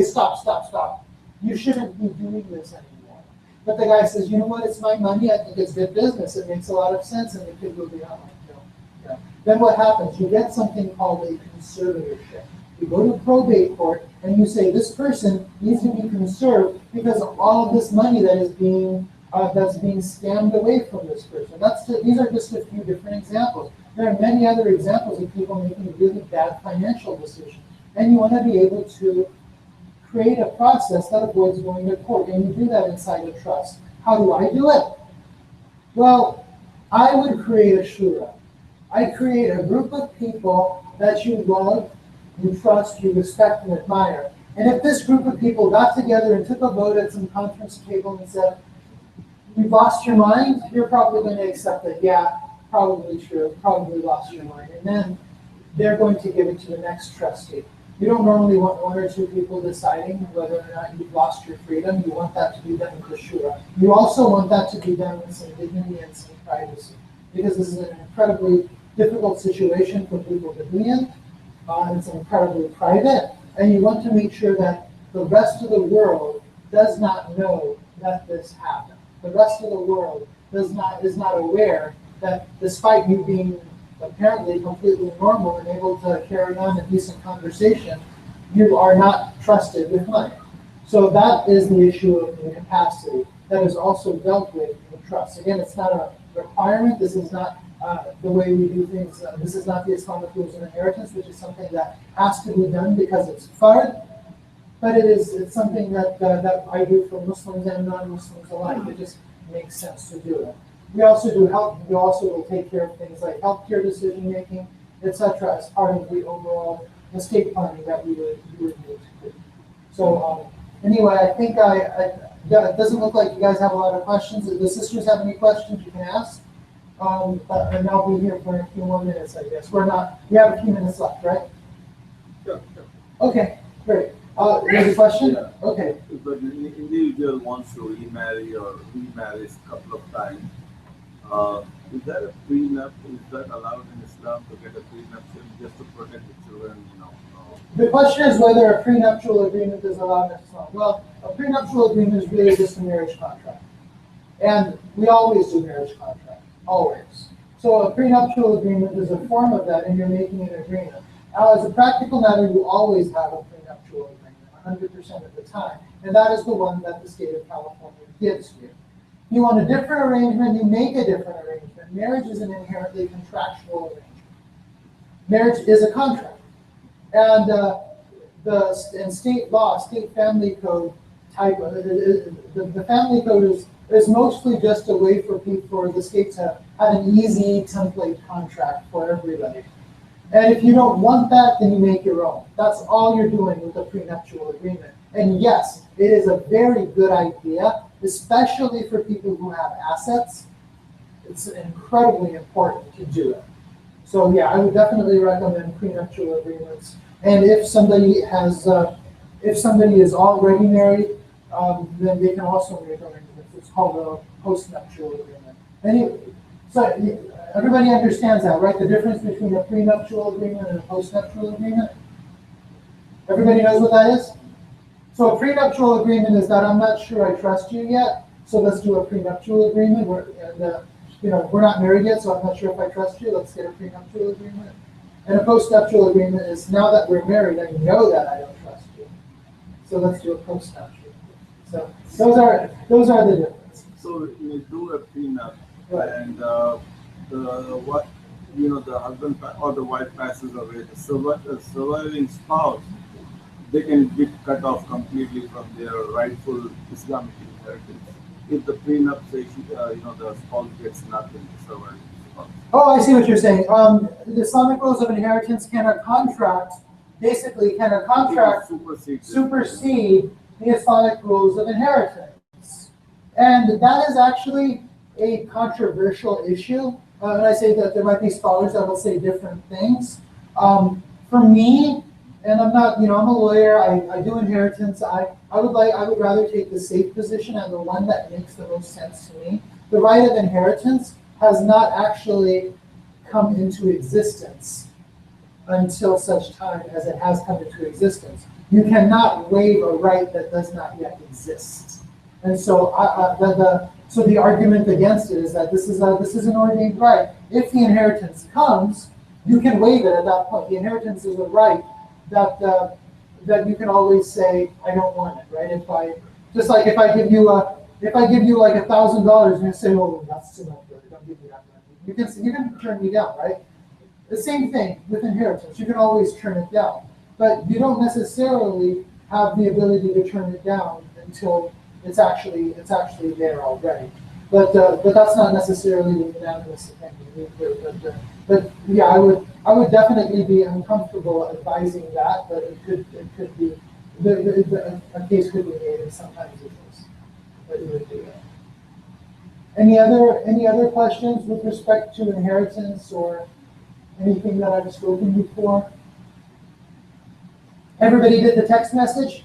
stop. You shouldn't be doing this anymore. But the guy says, you know what, it's my money, I think it's good business, it makes a lot of sense, and the kid will be out. No. Then what happens? You get something called a conservatorship. You go to probate court and you say this person needs to be conserved because of all of this money that is being that's being scammed away from this person. These are just a few different examples. There are many other examples of people making really bad financial decisions, and you want to be able to create a process that avoids going to court, and you do that inside a trust. How do I do it? Well, I would create a shura. I create a group of people that you love, you trust, you respect, and admire. And if this group of people got together and took a vote at some conference table and said, "You've lost your mind," you're probably going to accept that, yeah, probably true, probably lost your mind. And then they're going to give it to the next trustee. You don't normally want one or two people deciding whether or not you've lost your freedom. You want that to be done with the shura. You also want that to be done with some dignity and some privacy, because this is an incredibly difficult situation for people to be in. It's incredibly private, and you want to make sure that the rest of the world does not know that this happened. The rest of the world is not aware that despite you being apparently completely normal and able to carry on a decent conversation, you are not trusted with money. So that is the issue of incapacity that is also dealt with in trust. Again, it's not a requirement. This is not the way we do things. This is not the Islamic rules of inheritance, which is something that has to be done because it's fard. But it's something that I do for Muslims and non-Muslims alike. It just makes sense to do it. We also do help. We also will take care of things like healthcare decision making, etc., as part of the overall estate planning that we would need to do. So anyway, I think it doesn't look like you guys have a lot of questions. If the sisters have any questions, you can ask. And I'll be here for a few more minutes, I guess. We have a few minutes left, right? Sure. Okay, great. There's a question? Yeah. Okay. If an individual wants to remarry or remarry a couple of times, is that a prenup? Is that allowed in Islam to get a prenup just to protect the children? The question is whether a prenuptial agreement is allowed in Islam. Well, a prenuptial agreement is really just a marriage contract. And we always do marriage contract, always. So a prenuptial agreement is a form of that, and you're making an agreement. Now, as a practical matter, you always have a prenuptial agreement, 100% of the time. And that is the one that the state of California gives you. If you want a different arrangement, you make a different arrangement. Marriage is an inherently contractual arrangement. Marriage is a contract. And state law, state family code type, the family code is mostly just a way for the state to have an easy template contract for everybody. And if you don't want that, then you make your own. That's all you're doing with a prenuptial agreement. And yes, it is a very good idea, especially for people who have assets. It's incredibly important to do it. So yeah, I would definitely recommend prenuptial agreements. And if somebody is already married, then they can also make arrangements. It's called a postnuptial agreement. So everybody understands that, right? The difference between a prenuptial agreement and a postnuptial agreement? Everybody knows what that is? So a prenuptial agreement is that I'm not sure I trust you yet, so let's do a prenuptial agreement. We're not married yet, so I'm not sure if I trust you. Let's get a prenuptial agreement. And a postnuptial agreement is now that we're married, I know that I don't trust you. So let's do a postnuptial. So those are the differences. So you do a prenup, Right. and the husband or the wife passes away. The surviving spouse, they can get cut off completely from their rightful Islamic inheritance. If the prenup says, the spouse gets nothing, the surviving spouse. Oh, I see what you're saying. The Islamic rules of inheritance can a contract supersede the Islamic rules of inheritance? And that is actually a controversial issue. And I say that there might be scholars that will say different things. For me, and I'm not, I'm a lawyer, I do inheritance, I would rather take the safe position and the one that makes the most sense to me. The right of inheritance has not actually come into existence until such time as it has come into existence. You cannot waive a right that does not yet exist. And so the argument against it is that this is an ordained right. If the inheritance comes, you can waive it at that point. The inheritance is a right that you can always say, I don't want it, right? If I give you like $1,000 and you say, oh, that's too much, don't give me that money. You can turn me down, right? The same thing with inheritance. You can always turn it down, but you don't necessarily have the ability to turn it down until it's actually there already. But that's not necessarily the unanimous opinion. But yeah, I would definitely be uncomfortable advising that, but it could be a case could be made, and sometimes it is. But you would do that. Any other questions with respect to inheritance or anything that I've spoken before? Everybody did the text message?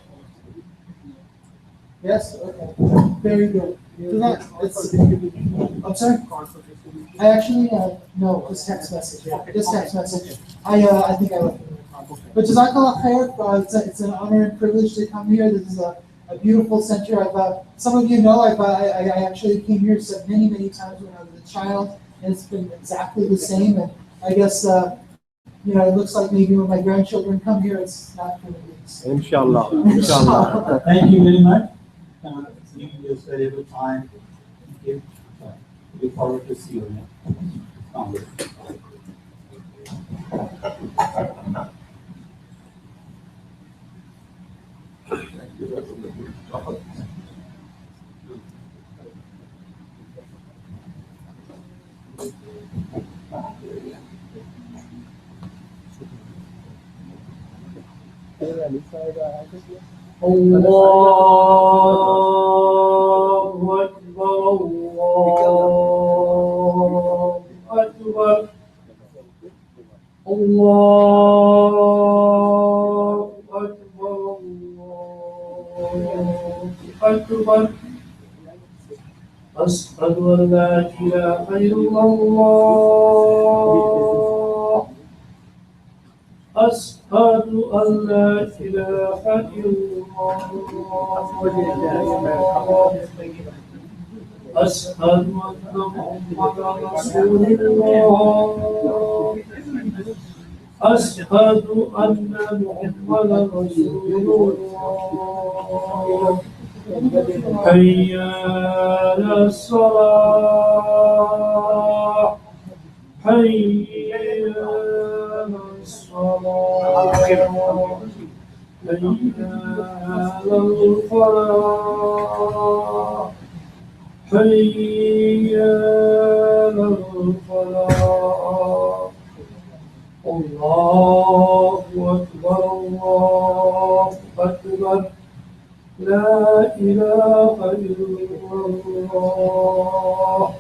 Yes? Okay. Very good. So that, I'm sorry? I actually, no, this text message, yeah, this text message. I think I left it in the car. But Jazakallah khair, it's an honor and privilege to come here. This is a beautiful center. Some of you know, I actually came here many times when I was a child, and it's been exactly the same. And I guess, it looks like maybe when my grandchildren come here, it's not going to be the same. Inshallah. Inshallah. Thank you very much. You just valuable time. Thank you. Look forward to see you now. الله أكبر الله أكبر الله أكبر الله أكبر أشهد أن لا إله إلا الله أشهد أن لا إله إلا الله أشهد أن محمدا رسول الله أشهد أن محمدا رسول الله حي على الصلاة حي على الصلاة حي على الفلاح حي على الفلاح الله أكبر الله أكبر لا إله إلا الله